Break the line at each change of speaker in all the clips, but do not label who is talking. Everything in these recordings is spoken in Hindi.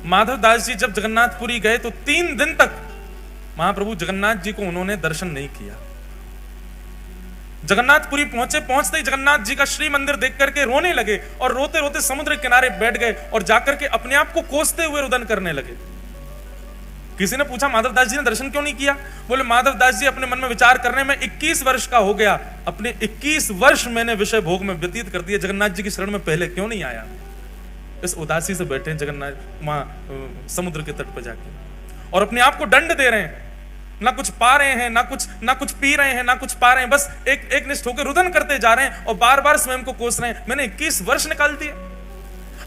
माधवदास जी जब जगन्नाथपुरी गए तो 3 दिन तक महाप्रभु जगन्नाथ जी को उन्होंने दर्शन नहीं किया। जगन्नाथपुरी पहुंचते ही जगन्नाथ जी का श्री मंदिर देख करके रोने लगे और रोते रोते समुद्र किनारे बैठ गए और जाकर के अपने आप को कोसते हुए रुदन करने लगे। किसी ने पूछा माधवदास जी ने दर्शन क्यों नहीं किया? बोले माधवदास जी अपने मन में विचार करने में 21 वर्ष का हो गया, अपने 21 वर्ष मैंने विषय भोग में व्यतीत कर दिए, जगन्नाथ जी की शरण में पहले क्यों नहीं आया? इस उदासी से बैठे जगन्नाथ वहां समुद्र के तट पर जाके और अपने आप को दंड दे रहे हैं, ना कुछ पा रहे हैं, ना कुछ पी रहे हैं, ना कुछ पा रहे हैं, बस एक निष्ठ होकर रुदन करते जा रहे हैं और बार बार स्वयं को कोस रहे हैं। मैंने 21 वर्ष निकाल दिए।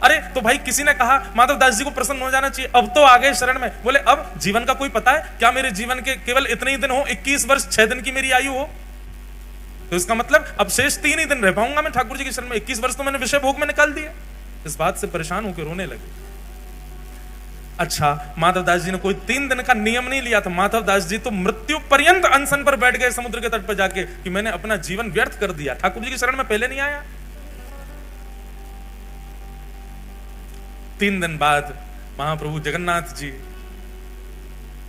अरे तो भाई किसी ने कहा माधवदास जी को प्रसन्न हो जाना चाहिए, अब तो आ गए शरण में। बोले अब जीवन का कोई पता है क्या? मेरे जीवन के केवल इतने ही दिन हो, 21 वर्ष 6 दिन की मेरी आयु हो, तो इसका मतलब अब शेष 3 ही दिन रह पाऊंगा मैं ठाकुर जी की शरण में। 21 वर्ष तो मैंने विषय भोग में निकाल दिए। इस बात से परेशान होकर रोने लगे। अच्छा, माधवदास जी ने कोई 3 दिन का नियम नहीं लिया था। माधवदास जी तो मृत्यु पर्यंत अनशन पर बैठ गए समुद्र के तट पर जाके कि मैंने अपना जीवन व्यर्थ कर दिया, ठाकुर जी की शरण में पहले नहीं आया। 3 दिन बाद महाप्रभु जगन्नाथ जी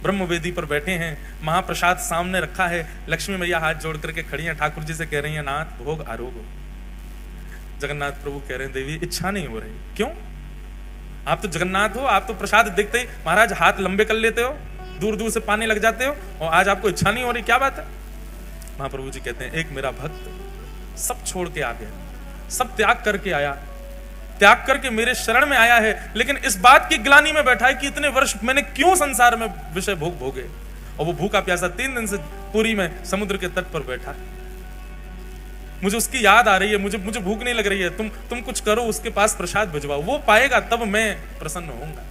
ब्रह्मवेदी पर बैठे हैं, महाप्रसाद सामने रखा है, लक्ष्मी मैया हाथ जोड़ करके खड़ी हैं, ठाकुर जी से कह रही हैं नाथ भोग आरोग हो। जगन्नाथ प्रभु कह रहे हैं देवी इच्छा नहीं हो रही। क्यों? आप तो जगन्नाथ हो, आप तो प्रसाद देखते ही महाराज हाथ लंबे कर लेते हो, दूर दूर से पानी लग जाते हो, और आज आपको इच्छा नहीं हो रही, क्या बात है? महाप्रभु जी कहते हैं एक मेरा भक्त सब छोड़ के आ गया, सब त्याग करके आया, त्याग करके मेरे शरण में आया है, लेकिन इस बात की ग्लानि में बैठा है कि इतने वर्ष मैंने क्यों संसार में विषय भोग भोगे। और वो भूखा प्यासा 3 दिन से पुरी में समुद्र के तट पर बैठा है। मुझे उसकी याद आ रही है, मुझे भूख नहीं लग रही है, तुम कुछ करो, उसके पास प्रसाद भिजवाओ, वो पाएगा तब मैं प्रसन्न होऊंगा।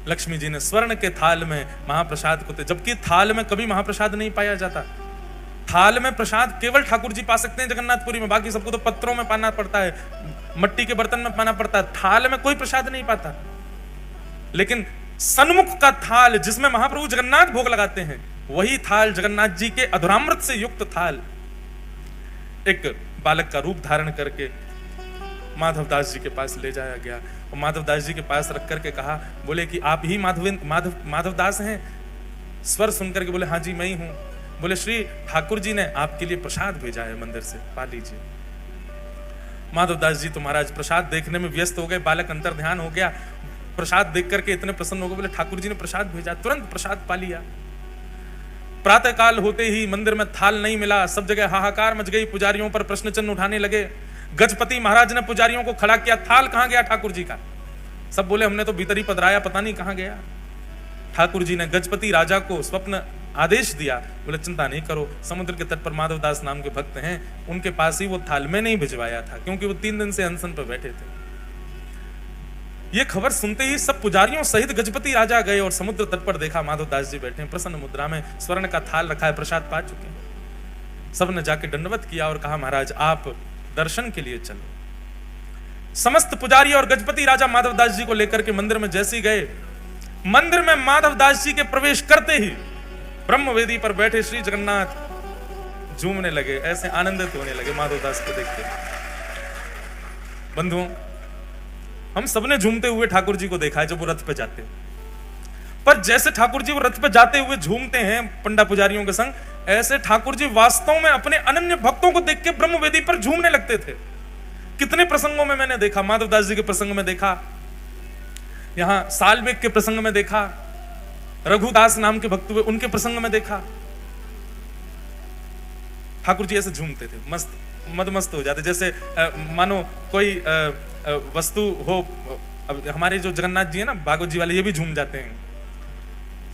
लक्ष्मी जी ने स्वर्ण के थाल में महाप्रसाद को, जबकि थाल में कभी महाप्रसाद नहीं पाया जाता। थाल में प्रसाद केवल ठाकुर जी पा सकते हैं जगन्नाथपुरी में, बाकी सबको तो पत्रों में पाना पड़ता है, मट्टी के बर्तन में पाना पड़ता है, थाल में कोई प्रसाद नहीं पाता। लेकिन सन्मुख का थाल जिसमें महाप्रभु जगन्नाथ भोग लगाते हैं, वही थाल जगन्नाथ जी के अधुरामृत से युक्त थाल एक बालक का रूप धारण करके माधवदास जी के पास ले जाया गया और माधवदास जी के पास रख करके कहा, बोले कि आप ही माधवदास हैं? स्वर सुनकर के बोले हाँ जी मैं ही हूं। बोले श्री ठाकुर जी ने आपके लिए प्रसाद भेजा है मंदिर से, पा लीजिए। माधवदास जी तो महाराज प्रसाद देखने में व्यस्त हो गए, बालक अंतर ध्यान हो गया, प्रसाद देख करके इतने प्रसन्न हो गए, बोले ठाकुर जी ने प्रसाद भेजा, तुरंत प्रसाद पा लिया। प्रातः काल होते ही मंदिर में थाल नहीं मिला, सब जगह हाहाकार मच गई, पुजारियों पर प्रश्न चिन्ह उठाने लगे। गजपति महाराज ने पुजारियों को खड़ा किया, थाल कहां गया ठाकुर जी का? सब बोले हमने तो भीतर ही पधराया, पता नहीं कहां गया। ठाकुर जी ने गजपति राजा को स्वप्न आदेश दिया, बोले चिंता नहीं करो, समुद्र के तट पर माधवदास नाम के भक्त हैं, उनके पास ही वो थाल में नहीं भिजवाया था, क्योंकि वो 3 दिन से अनशन पर बैठे थे। ये खबर सुनते ही सब पुजारियों सहित गजपति राजा गए और समुद्र तट पर देखा माधवदास जी बैठे हैं, प्रसन्न मुद्रा में, स्वर्ण का थाल रखा है, प्रसाद पा चुके हैं। सबने जाके दंडवत किया और कहा महाराज आप दर्शन के लिए चलो। समस्त पुजारी और गजपति राजा माधवदास जी को लेकर के मंदिर में जैसे ही गए, मंदिर में माधवदास जी के प्रवेश करते ही ब्रह्मवेदी पर बैठे श्री जगन्नाथ झूमने लगे, ऐसे आनंदित होने लगे माधवदास को देखते। बंधुओं, हम सबने झूमते हुए ठाकुर जी को देखा है जब वो रथ पे जाते हैं, पर जैसे ठाकुर जी वो रथ पे जाते हुए झूमते हैं पंडा पुजारियों के संग, ऐसे ठाकुर जी वास्तव में अपने अनन्य भक्तों को देख के ब्रह्मवेदी पर झूमने लगते थे। कितने प्रसंगों में मैंने देखा, माधवदास जी के प्रसंग में देखा, यहां सालवेग के प्रसंग में देखा, रघुदास नाम के भक्त हुए उनके प्रसंग में देखा, ठाकुर जी ऐसे झूमते थे, मस्त मदमस्त हो जाते, जैसे मानो कोई वस्तु हो। अब हमारे जो जगन्नाथ जी है ना, भागवत जी वाले, ये भी झूम जाते हैं।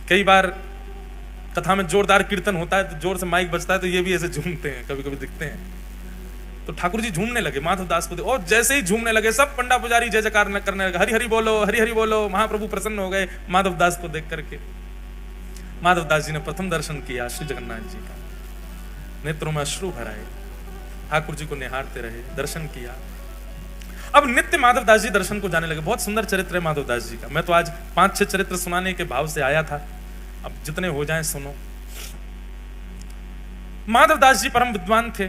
कई बार कथा में जोरदार कीर्तन होता है तो जोर से माइक बजता है तो ये भी ऐसे झूमते हैं, कभी कभी दिखते हैं। तो ठाकुर जी झूमने लगे माधवदास को, और जैसे ही झूमने लगे सब पंडा पुजारी जय जयकार करने लगे, हरि हरि बोलो, हरि हरि बोलो। महाप्रभु प्रसन्न हो गए माधवदास को देख करके। माधवदास जी ने प्रथम दर्शन किया श्री जगन्नाथ जी का, नेत्रों में अश्रु भराए, ठाकुर जी को निहारते रहे, दर्शन किया। अब नित्य माधवदास जी दर्शन को जाने लगे। बहुत सुंदर चरित्र है माधवदास जी का। मैं तो आज 5-6 चरित्र सुनाने के भाव से आया था, अब जितने हो जाएं सुनो। माधवदास जी परम विद्वान थे।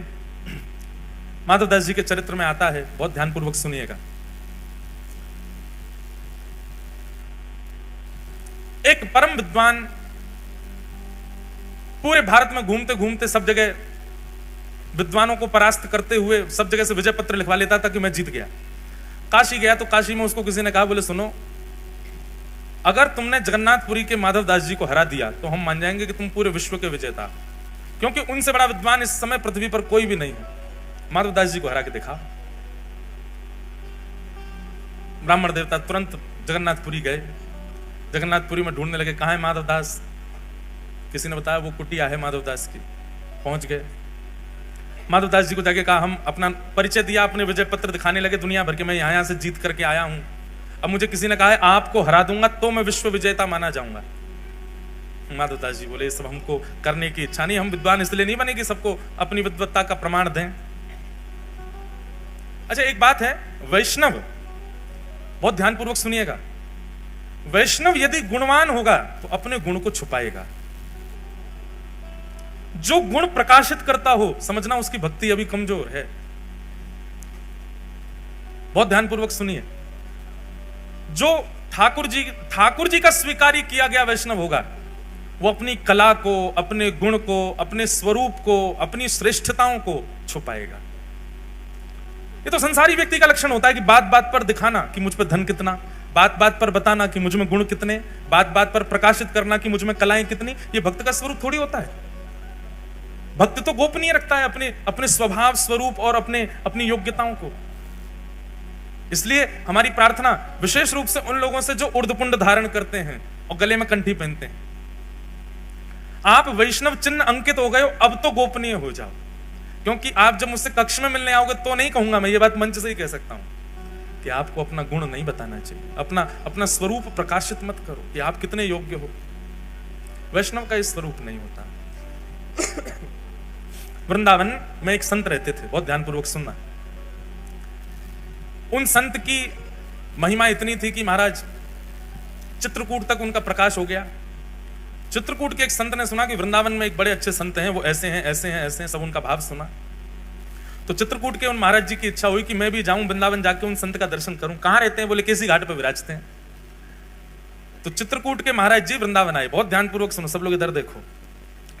माधवदास जी के चरित्र में आता है, बहुत ध्यानपूर्वक सुनिएगा। एक परम विद्वान पूरे भारत में घूमते घूमते सब जगह विद्वानों को परास्त करते हुए सब जगह से विजय पत्र लिखवा लेता था कि मैं जीत गया। काशी गया तो काशी में उसको किसी ने कहा, बोले सुनो, अगर तुमने जगन्नाथपुरी के माधवदास जी को हरा दिया तो हम मान जाएंगे कि तुम पूरे विश्व के विजेता, क्योंकि उनसे बड़ा विद्वान इस समय पृथ्वी पर कोई भी नहीं है। माधवदास जी को हरा के दिखा। ब्राह्मण देवता तुरंत जगन्नाथपुरी गए। जगन्नाथपुरी में ढूंढने लगे, कहां है माधवदास। किसी ने बताया वो कुटिया है माधवदास की। पहुंच गए, माधवदास जी को जाके कहा, हम अपना परिचय दिया, अपने विजय पत्र दिखाने लगे दुनिया भर के, मैं यहां से जीत करके आया हूं। अब मुझे किसी ने कहा है आपको हरा दूंगा तो मैं विश्व विजेता माना जाऊंगा। माधवदास जी बोले, सब हमको करने की इच्छा नहीं, हम विद्वान इसलिए नहीं बने कि सबको अपनी विद्वत्ता का प्रमाण दें। अच्छा, एक बात है, वैष्णव, बहुत ध्यानपूर्वक सुनिएगा, वैष्णव यदि गुणवान होगा तो अपने गुण को छुपाएगा। जो गुण प्रकाशित करता हो, समझना उसकी भक्ति अभी कमजोर है। बहुत ध्यानपूर्वक सुनिए, जो ठाकुर जी का स्वीकारी किया गया वैष्णव होगा, वो अपनी कला को, अपने गुण को, अपने स्वरूप को, अपनी श्रेष्ठताओं को छुपाएगा। ये तो संसारी व्यक्ति का लक्षण होता है कि बात बात पर दिखाना कि मुझ पर धन कितना, बात बात पर बताना कि मुझ में गुण कितने, बात बात पर प्रकाशित करना कि मुझ में कलाएं कितनी। ये भक्त का स्वरूप थोड़ी होता है। भक्त तो गोपनीय रखता है अपने स्वभाव, स्वरूप और अपनी योग्यताओं को। इसलिए हमारी प्रार्थना विशेष रूप से उन लोगों से जो उर्धपुंड धारण करते हैं और गले में कंठी पहनते हैं, आप वैष्णव चिन्ह अंकित हो गए हो, अब तो गोपनीय हो जाओ। क्योंकि आप जब मुझसे कक्ष में मिलने आओगे तो नहीं कहूंगा, मैं ये बात मंच से ही कह सकता हूं कि आपको अपना गुण नहीं बताना चाहिए, अपना स्वरूप प्रकाशित मत करो कि आप कितने योग्य हो। वैष्णव का इस स्वरूप नहीं होता। वृंदावन में एक संत रहते थे, बहुत ध्यानपूर्वक सुनना। उन संत की महिमा इतनी थी कि महाराज चित्रकूट तक उनका प्रकाश हो गया। चित्रकूट के एक संत ने सुना कि वृंदावन में एक बड़े अच्छे संत हैं, वो ऐसे हैं, ऐसे हैं, ऐसे हैं, सब उनका भाव सुना। तो चित्रकूट के उन महाराज जी की इच्छा हुई कि मैं भी जाऊं वृंदावन, जाके उन संत का दर्शन करूं। कहां रहते हैं, बोले केसी घाट पर विराजते हैं। तो चित्रकूट के महाराज जी वृंदावन आए। बहुत ध्यानपूर्वक सुनो, सब लोग इधर देखो,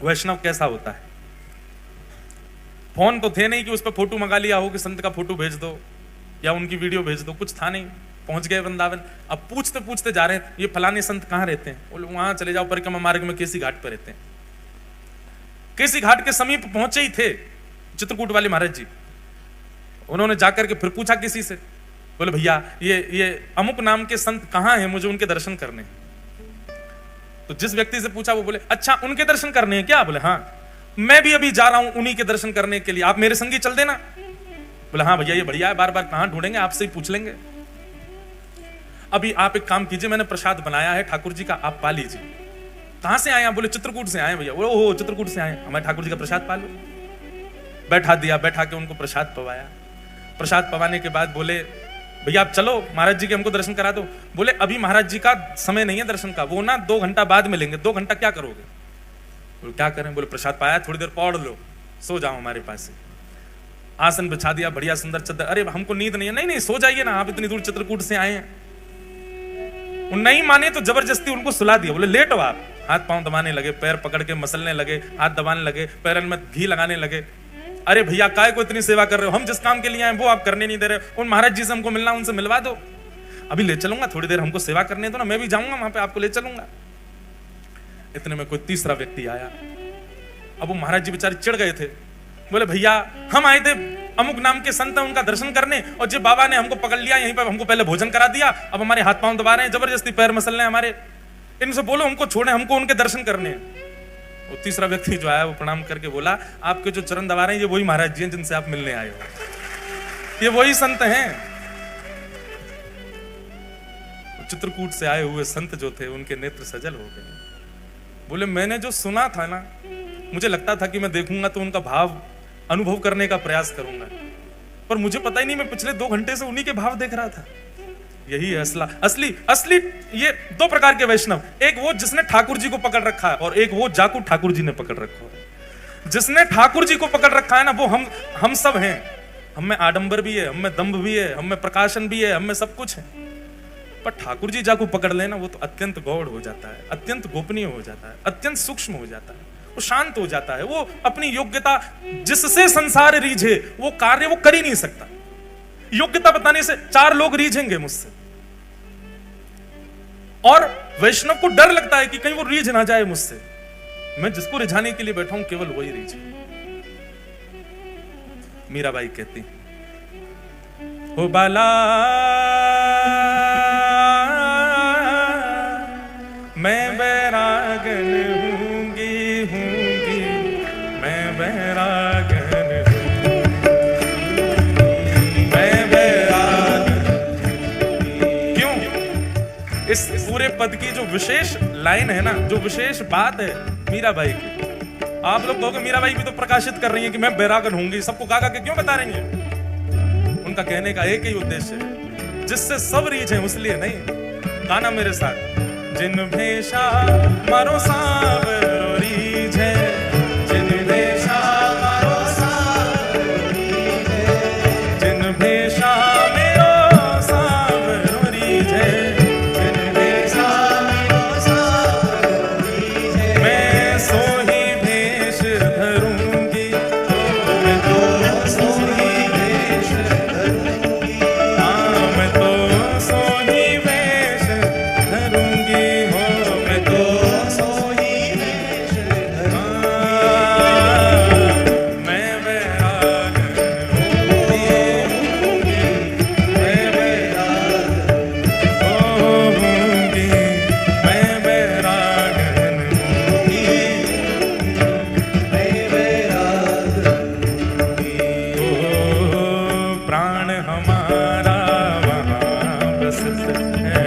वैष्णव कैसा होता है। फोन तो थे नहीं कि उस पर फोटो मंगा लिया हो कि संत का फोटो भेज दो या उनकी वीडियो भेज दो, कुछ था नहीं। पहुंच गए वृंदावन। अब पूछते पूछते जा रहे हैं, ये फलाने संत कहाँ रहते हैं। बोले वहां चले जाओ, परिक्रमा मार्ग में केसी घाट पर रहते हैं। केसी घाट के समीप पहुंचे ही थे चित्रकूट वाले महाराज जी। उन्होंने जाकर के फिर पूछा किसी से, बोले भैया ये अमुक नाम के संत कहाँ हैं, मुझे उनके दर्शन करने। तो जिस व्यक्ति से पूछा वो बोले, अच्छा उनके दर्शन करने हैं क्या। बोले हाँ, मैं भी अभी जा रहा हूं उन्हीं के दर्शन करने के लिए, आप मेरे संगी चल देना। बोले हाँ भैया, ये बढ़िया है, बार बार कहां ढूंढेंगे, आपसे ही पूछ लेंगे। अभी आप एक काम कीजिए, मैंने प्रसाद बनाया है ठाकुर जी का, आप पा लीजिए। कहां से आए। बोले चित्रकूट से आए भैया। बोले ओहो, चित्रकूट से आए, हमारे ठाकुर जी का प्रसाद पा लो। बैठा दिया, बैठा के उनको प्रसाद पवाया। प्रसाद पवाने के बाद बोले भैया आप चलो महाराज जी के हमको दर्शन करा दो। बोले अभी महाराज जी का समय नहीं है दर्शन का, वो ना 2 घंटा बाद मिलेंगे। 2 घंटा क्या करोगे। बोले क्या करें। बोले प्रसाद पाया, थोड़ी देर पौड़ लो, सो जाओ हमारे पास से। आसन बिछा दिया, बढ़िया सुंदर चद्दर। अरे हमको नींद नहीं है। नहीं नहीं, सो जाइए ना, आप इतनी दूर चित्रकूट से आए हैं। नहीं माने तो जबरदस्ती उनको सुला दिया। बोले लेटो आप। हाथ पांव दबाने लगे, पैर पकड़ के मसलने लगे, हाथ दबाने लगे, पैरन में घी लगाने लगे। अरे भैया काय को इतनी सेवा कर रहे हो, हम जिस काम के लिए आए वो आप करने नहीं दे रहे। उन महाराज जी से हमको मिलना, उनसे मिलवा दो। अभी ले चलूंगा, थोड़ी देर हमको सेवा करने दो ना, मैं भी जाऊंगा वहां पे, आपको ले चलूंगा। इतने में कोई तीसरा व्यक्ति आया। अब वो महाराज जी बेचारे चिढ़ गए थे। बोले भैया हम आए थे अमुक नाम के संत हैं, उनका दर्शन करने, और जब बाबा ने हमको पकड़ लिया, यहीं पर हमको पहले भोजन करा दिया, अब हमारे हाथ पांव दबा रहे हैं, जबरदस्ती पैर मसल रहे हैं हमारे। इनसे बोलो हमको छोड़े, हमको उनके दर्शन करने हैं। वो तीसरा व्यक्ति जो आया वो प्रणाम करके बोला, आपके जो चरण दबा रहे हैं ये वही महाराज जी हैं जिनसे आप मिलने आए हो, ये वही संत हैं। चित्रकूट से आए हुए संत जो थे उनके नेत्र सजल हो गए। बोले मैंने जो सुना था ना, मुझे लगता था कि मैं देखूंगा तो उनका भाव अनुभव करने का प्रयास करूंगा, पर मुझे पता ही नहीं, मैं पिछले 2 घंटे से उन्हीं के भाव देख रहा था। यही है असली ये 2 प्रकार के वैष्णव, एक वो जिसने ठाकुर जी को पकड़ रखा है, और एक वो जाकू ठाकुर जी ने पकड़ रखा है। जिसने ठाकुर जी को पकड़ रखा है ना, वो हम सब हैं। हम में आडंबर भी है, हम में दंभ भी है, हम में प्रकाशन भी है, हम में सब कुछ है। पर ठाकुर जी जाको पकड़ लेना वो तो अत्यंत गौड़ हो जाता है, अत्यंत गोपनीय हो जाता है, अत्यंत सूक्ष्म हो जाता है, वो शांत हो जाता है। वो अपनी योग्यता जिससे संसार रीझे वो कार्य वो कर ही नहीं सकता। योग्यता बताने से 4 लोग रीझेंगे मुझसे, और वैष्णव को डर लगता है कि कहीं वो रीझ ना जाए मुझसे। मैं जिसको रिझाने के लिए बैठा हूं केवल वही रीझे। मीराबाई कहती ओ बाला मैं बैरागन हूंगी मैं बैरागन मैं बैरागन। क्यों? इस पूरे पद की जो विशेष लाइन है ना, जो विशेष बात है मीराबाई की, आप लोग कहोगे मीराबाई भी तो प्रकाशित कर रही है कि मैं बैरागन होंगी, सबको गा के क्यों बता रही है? उनका कहने का एक ही उद्देश्य है, जिससे सब रीझे उसलिए नहीं। गाना मेरे साथ। जिन भेषा मारो सावरो रीझे, जिन भेषा मारो सावरो रीझे, जिन भेषा मेरो सावरो रीझे, जिन भेषा मेरो सावरो रीझे, मैं सोही भेष धरूंगी, मैं तो सोही भेष धरूंगी, हाँ मैं तो सोही भेष धरूंगी, हो मैं तो सोही भेष धरूंगी, मैं बैरागन होंगी, मैं बैरागन होंगी, मैं बैरागन होंगी, मैं बैरागन होंगी। ओ प्राण हमारा वहाँ बसत है,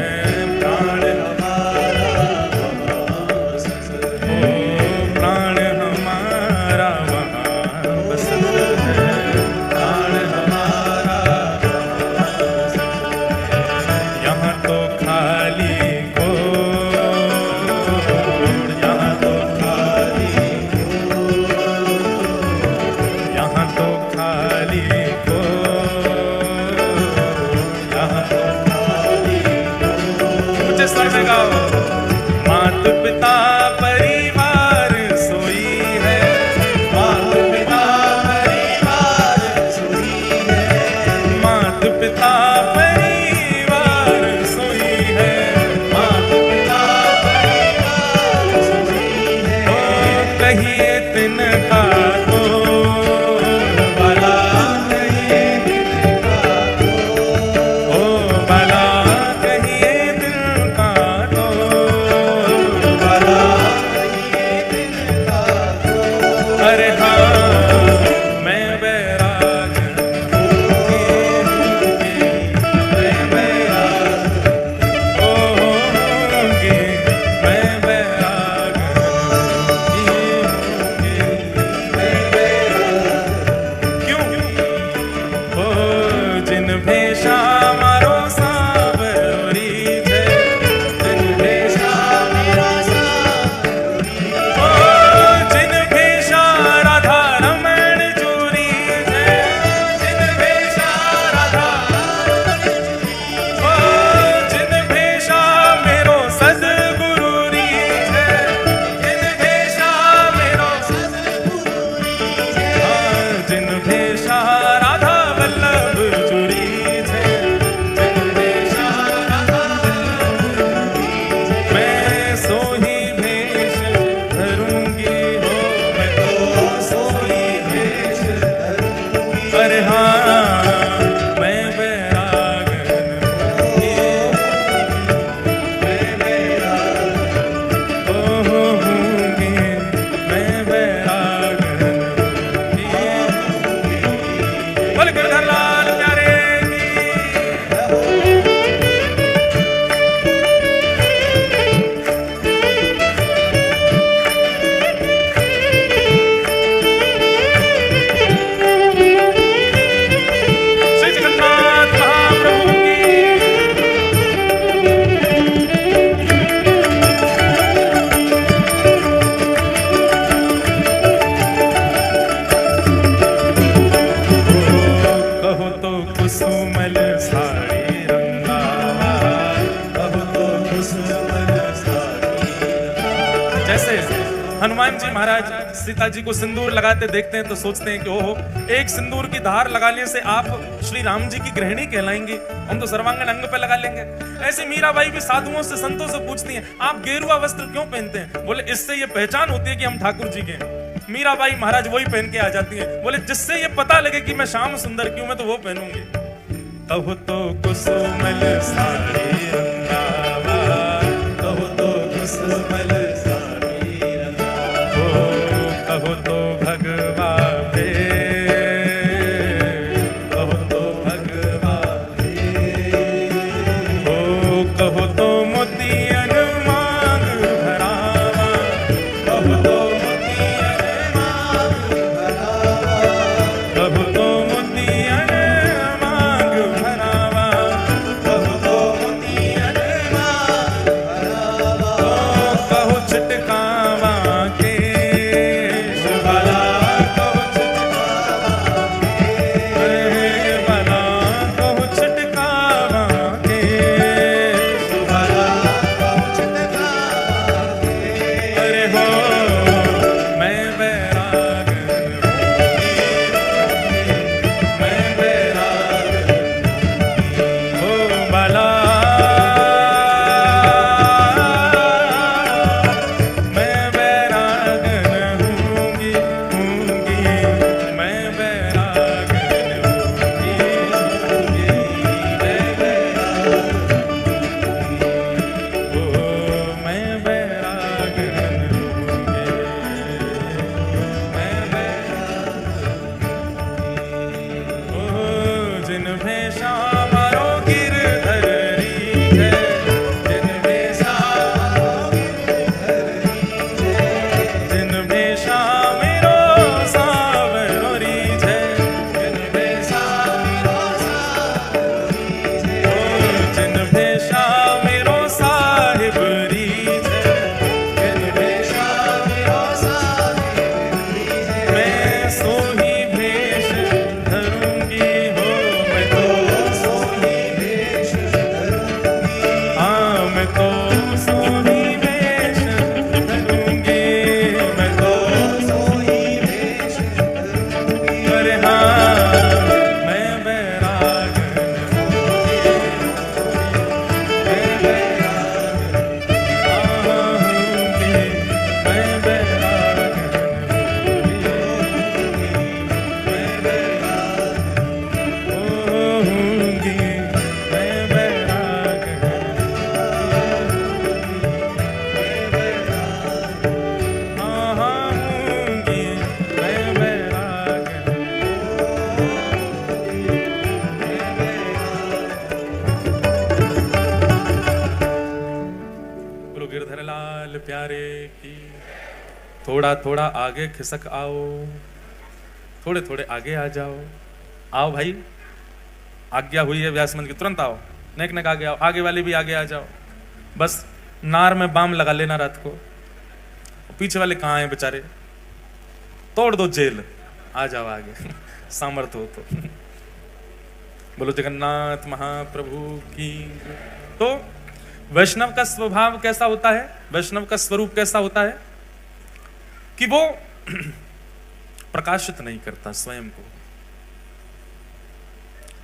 प्राण हमारा वहाँ बसत है, ओ प्राण हमारा वहाँ बसत है, प्राण हमारा वहाँ बसत है। यहाँ तो खाली को, यहाँ तो खाली को, यहाँ तो खाली को, यहाँ तो खाली को। ऊंचे स्वर में गाओ। मात पिता परिवार सोई है, मात पिता परिवार सोई है, मात पिता परिवार सोई है, मात पिता परिवार सोई है। ओ कहिए तिनका तो भला, कहिए तिनका तो, ओ भला कहिए तिनका तो, भला जैसे हनुमान जी महाराज सीता जी को सिंदूर लगाते देखते हैं तो सोचते हैं कि ओहो, एक सिंदूर की धार लगाने से आप श्री राम जी की गृहिणी कहलाएंगी, हम तो सर्वांगन अंग पे लगा लेंगे। ऐसे मीराबाई भी साधुओं से संतों से पूछती हैं, आप गेरुआ वस्त्र क्यों पहनते हैं? बोले इससे ये पहचान होती है कि हम ठाकुर जी के हैं। मीराबाई महाराज वही पहन के आ जाती है। बोले जिससे ये पता लगे कि मैं श्याम सुंदर क्यों, मैं तो वो पहनूंगी। कहो तो कुसुमल साड़ी रंगावा, कहो तो कुसुमल साड़ी रंगावा, कहो तो भगवा भे, कहो तो भगवा भे, कहो तो मोतियन मांग भरावा, कहो तो मोतियन मांग भरावा, कहो तो मोतियन मांग भरावा, कहो तो मोतियन मांग भरावा, कहो छिटकावा के भला, कहो छिटकावा के भला, कहो छिटकावा के भला, कहो छिटकावा के। अरे हो मैं बैरागन मैं बैरागन हो भला, मैं बैरागन हूँगी हूँगी, मैं बैरागन हूँगी हूँगी, मैं बैरागन हो, मैं बैरागन हूँगी, मैं बैरागन हो। जिन भेषा मारो गिरधरी जय, जिन भेषा मारो गिरधरी जय, जिन भेषा मेरो सावरोरी जय, जिन भेषा मेरो सावरोरी जय, जिन भेषा मेरो साहिबरी जय, जिन भेषा मेरो साहिबरी जय, मैं सोही भेष धरूंगी हो, मैं तो सोही भेष धरूंगी, हाँ मैं तो सोही भेष धरूंगी, मैं तो सोही भेष धरूंगी। अरे हाँ मैं बैरागन हूँगी, मैं बैरागन हूँगी, मैं बैरागन हूँगी, मैं बैरागन होऊंगी, मैं बैरागन होऊंगी, मैं बैरागन बोलो गिरधर लाल प्यारे की। थोड़ा थोड़ा आगे खिसक आओ, थोड़े थोड़े आगे आ जाओ, आओ भाई, आज्ञा हुई है व्यास मंत्र की, तुरंत आओ, नेक नेक आगे आओ, आगे वाले भी आगे आ जाओ, बस नार में बाम लगा लेना रात को। पीछे वाले कहाँ हैं बेचारे, तोड़ दो जेल, आ जाओ आगे सामर्थ्य हो तो। बोलो जगन्नाथ महाप्रभु की। तो वैष्णव का स्वभाव कैसा होता है, वैष्णव का स्वरूप कैसा होता है कि वो प्रकाशित नहीं करता स्वयं को,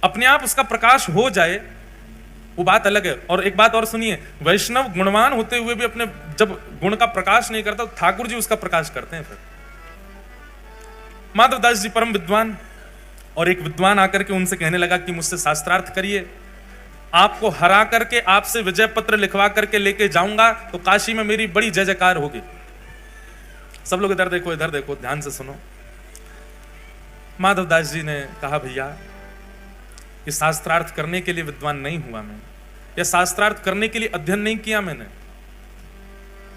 अपने आप उसका प्रकाश हो जाए वो बात अलग है। और एक बात और सुनिए, वैष्णव गुणवान होते हुए भी अपने जब गुण का प्रकाश नहीं करता तो ठाकुर जी उसका प्रकाश करते हैं। फिर माधवदास जी परम विद्वान, और एक विद्वान आकर के उनसे कहने लगा कि मुझसे शास्त्रार्थ करिए, आपको हरा करके आपसे विजय पत्र लिखवा करके लेके जाऊंगा तो काशी में मेरी बड़ी जय जयकार होगी। सब लोग इधर देखो, इधर देखो, ध्यान से सुनो। माधवदास जी ने कहा भैया कि शास्त्रार्थ करने के लिए विद्वान नहीं हुआ मैं, या शास्त्रार्थ करने के लिए अध्ययन नहीं किया मैंने,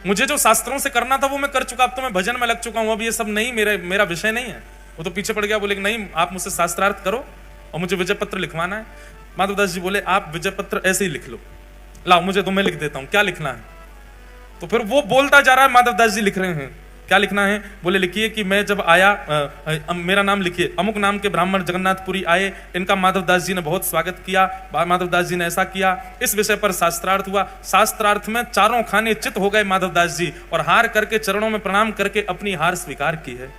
मुझे जो शास्त्रों से करना था वो मैं कर चुका, अब तो मैं भजन में लग चुका हूं, अब ये सब नहीं मेरा विषय नहीं है। वो तो पीछे पड़ गया, बोले कि नहीं आप मुझसे शास्त्रार्थ करो और मुझे विजय पत्र लिखवाना है। माधवदास जी बोले आप विजय पत्र ऐसे ही लिख लो, लाओ मुझे, तो मैं लिख देता हूं, क्या लिखना है। तो फिर वो बोलता जा रहा है, माधवदास जी लिख रहे हैं क्या लिखना है? बोले लिखिए कि मैं जब आया, मेरा नाम लिखिए, अमुक नाम के ब्राह्मण जगन्नाथपुरी आए, इनका माधवदास जी ने बहुत स्वागत किया, माधवदास जी ने ऐसा किया, इस विषय पर शास्त्रार्थ हुआ। शास्त्रार्थ में चारों खाने चित हो गए माधवदास जी और हार करके चरणों में प्रणाम करके अपनी हार स्वीकार की है।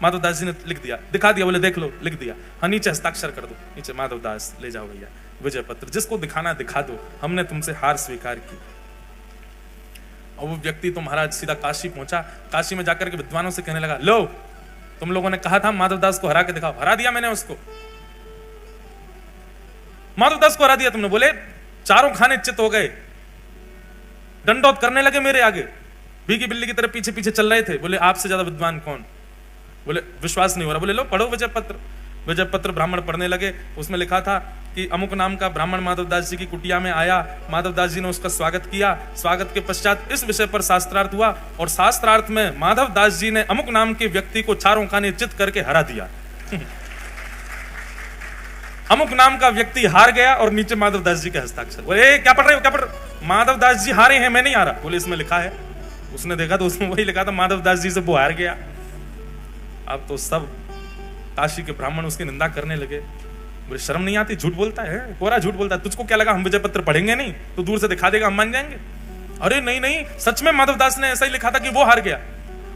माधवदास जी ने लिख दिया, दिखा दिया, बोले देख लो, लिख दिया। हाँ, नीचे हस्ताक्षर कर दो, नीचे माधवदास ले जाओ भैया विजय पत्र, जिसको दिखाना दिखा दो, हमने तुमसे हार स्वीकार की। और वो व्यक्ति तो महाराज सीधा काशी पहुंचा। काशी में जाकर के विद्वानों से कहने लगा, लो तुम लोगों ने कहा था माधवदास को हरा के दिखाओ, हरा दिया मैंने उसको, माधवदास को हरा दिया तुमने। बोले चारों खाने चित हो गए, दंडौत करने लगे मेरे आगे, भीगी बिल्ली की तरह पीछे पीछे चल रहे थे। बोले आपसे ज्यादा विद्वान कौन? बोले विश्वास नहीं हो रहा। बोले लो पढ़ो विजय पत्र। विजय पत्र ब्राह्मण पढ़ने लगे। उसमें लिखा था कि अमुक नाम का ब्राह्मण माधवदास जी की कुटिया में आया, माधवदास जी ने उसका स्वागत किया, स्वागत के पश्चात इस विषय पर शास्त्रार्थ हुआ और शास्त्रार्थ में माधवदास जी ने अमुक नाम के व्यक्ति को चारों खाने चित करके हरा दिया। अमुक नाम का व्यक्ति हार गया और नीचे माधवदास जी के हस्ताक्षर। बोले क्या पढ़ रहे हो, क्या पढ़ रहे? माधवदास जी हारे हैं, मैं नहीं हारा। बोले इसमें लिखा है। उसने देखा तो उसमें वही लिखा था, माधवदास जी से वो हार गया। अब तो सब काशी के ब्राह्मण उसकी निंदा करने लगे। बोले शर्म नहीं आती, झूठ बोलता है, कोरा झूठ बोलता है, तुझको क्या लगा हम विजय पत्र पढ़ेंगे नहीं? तो दूर से दिखा देगा, हम मान जाएंगे? अरे नहीं नहीं, सच में माधवदास ने ऐसा ही लिखा था कि वो हार गया।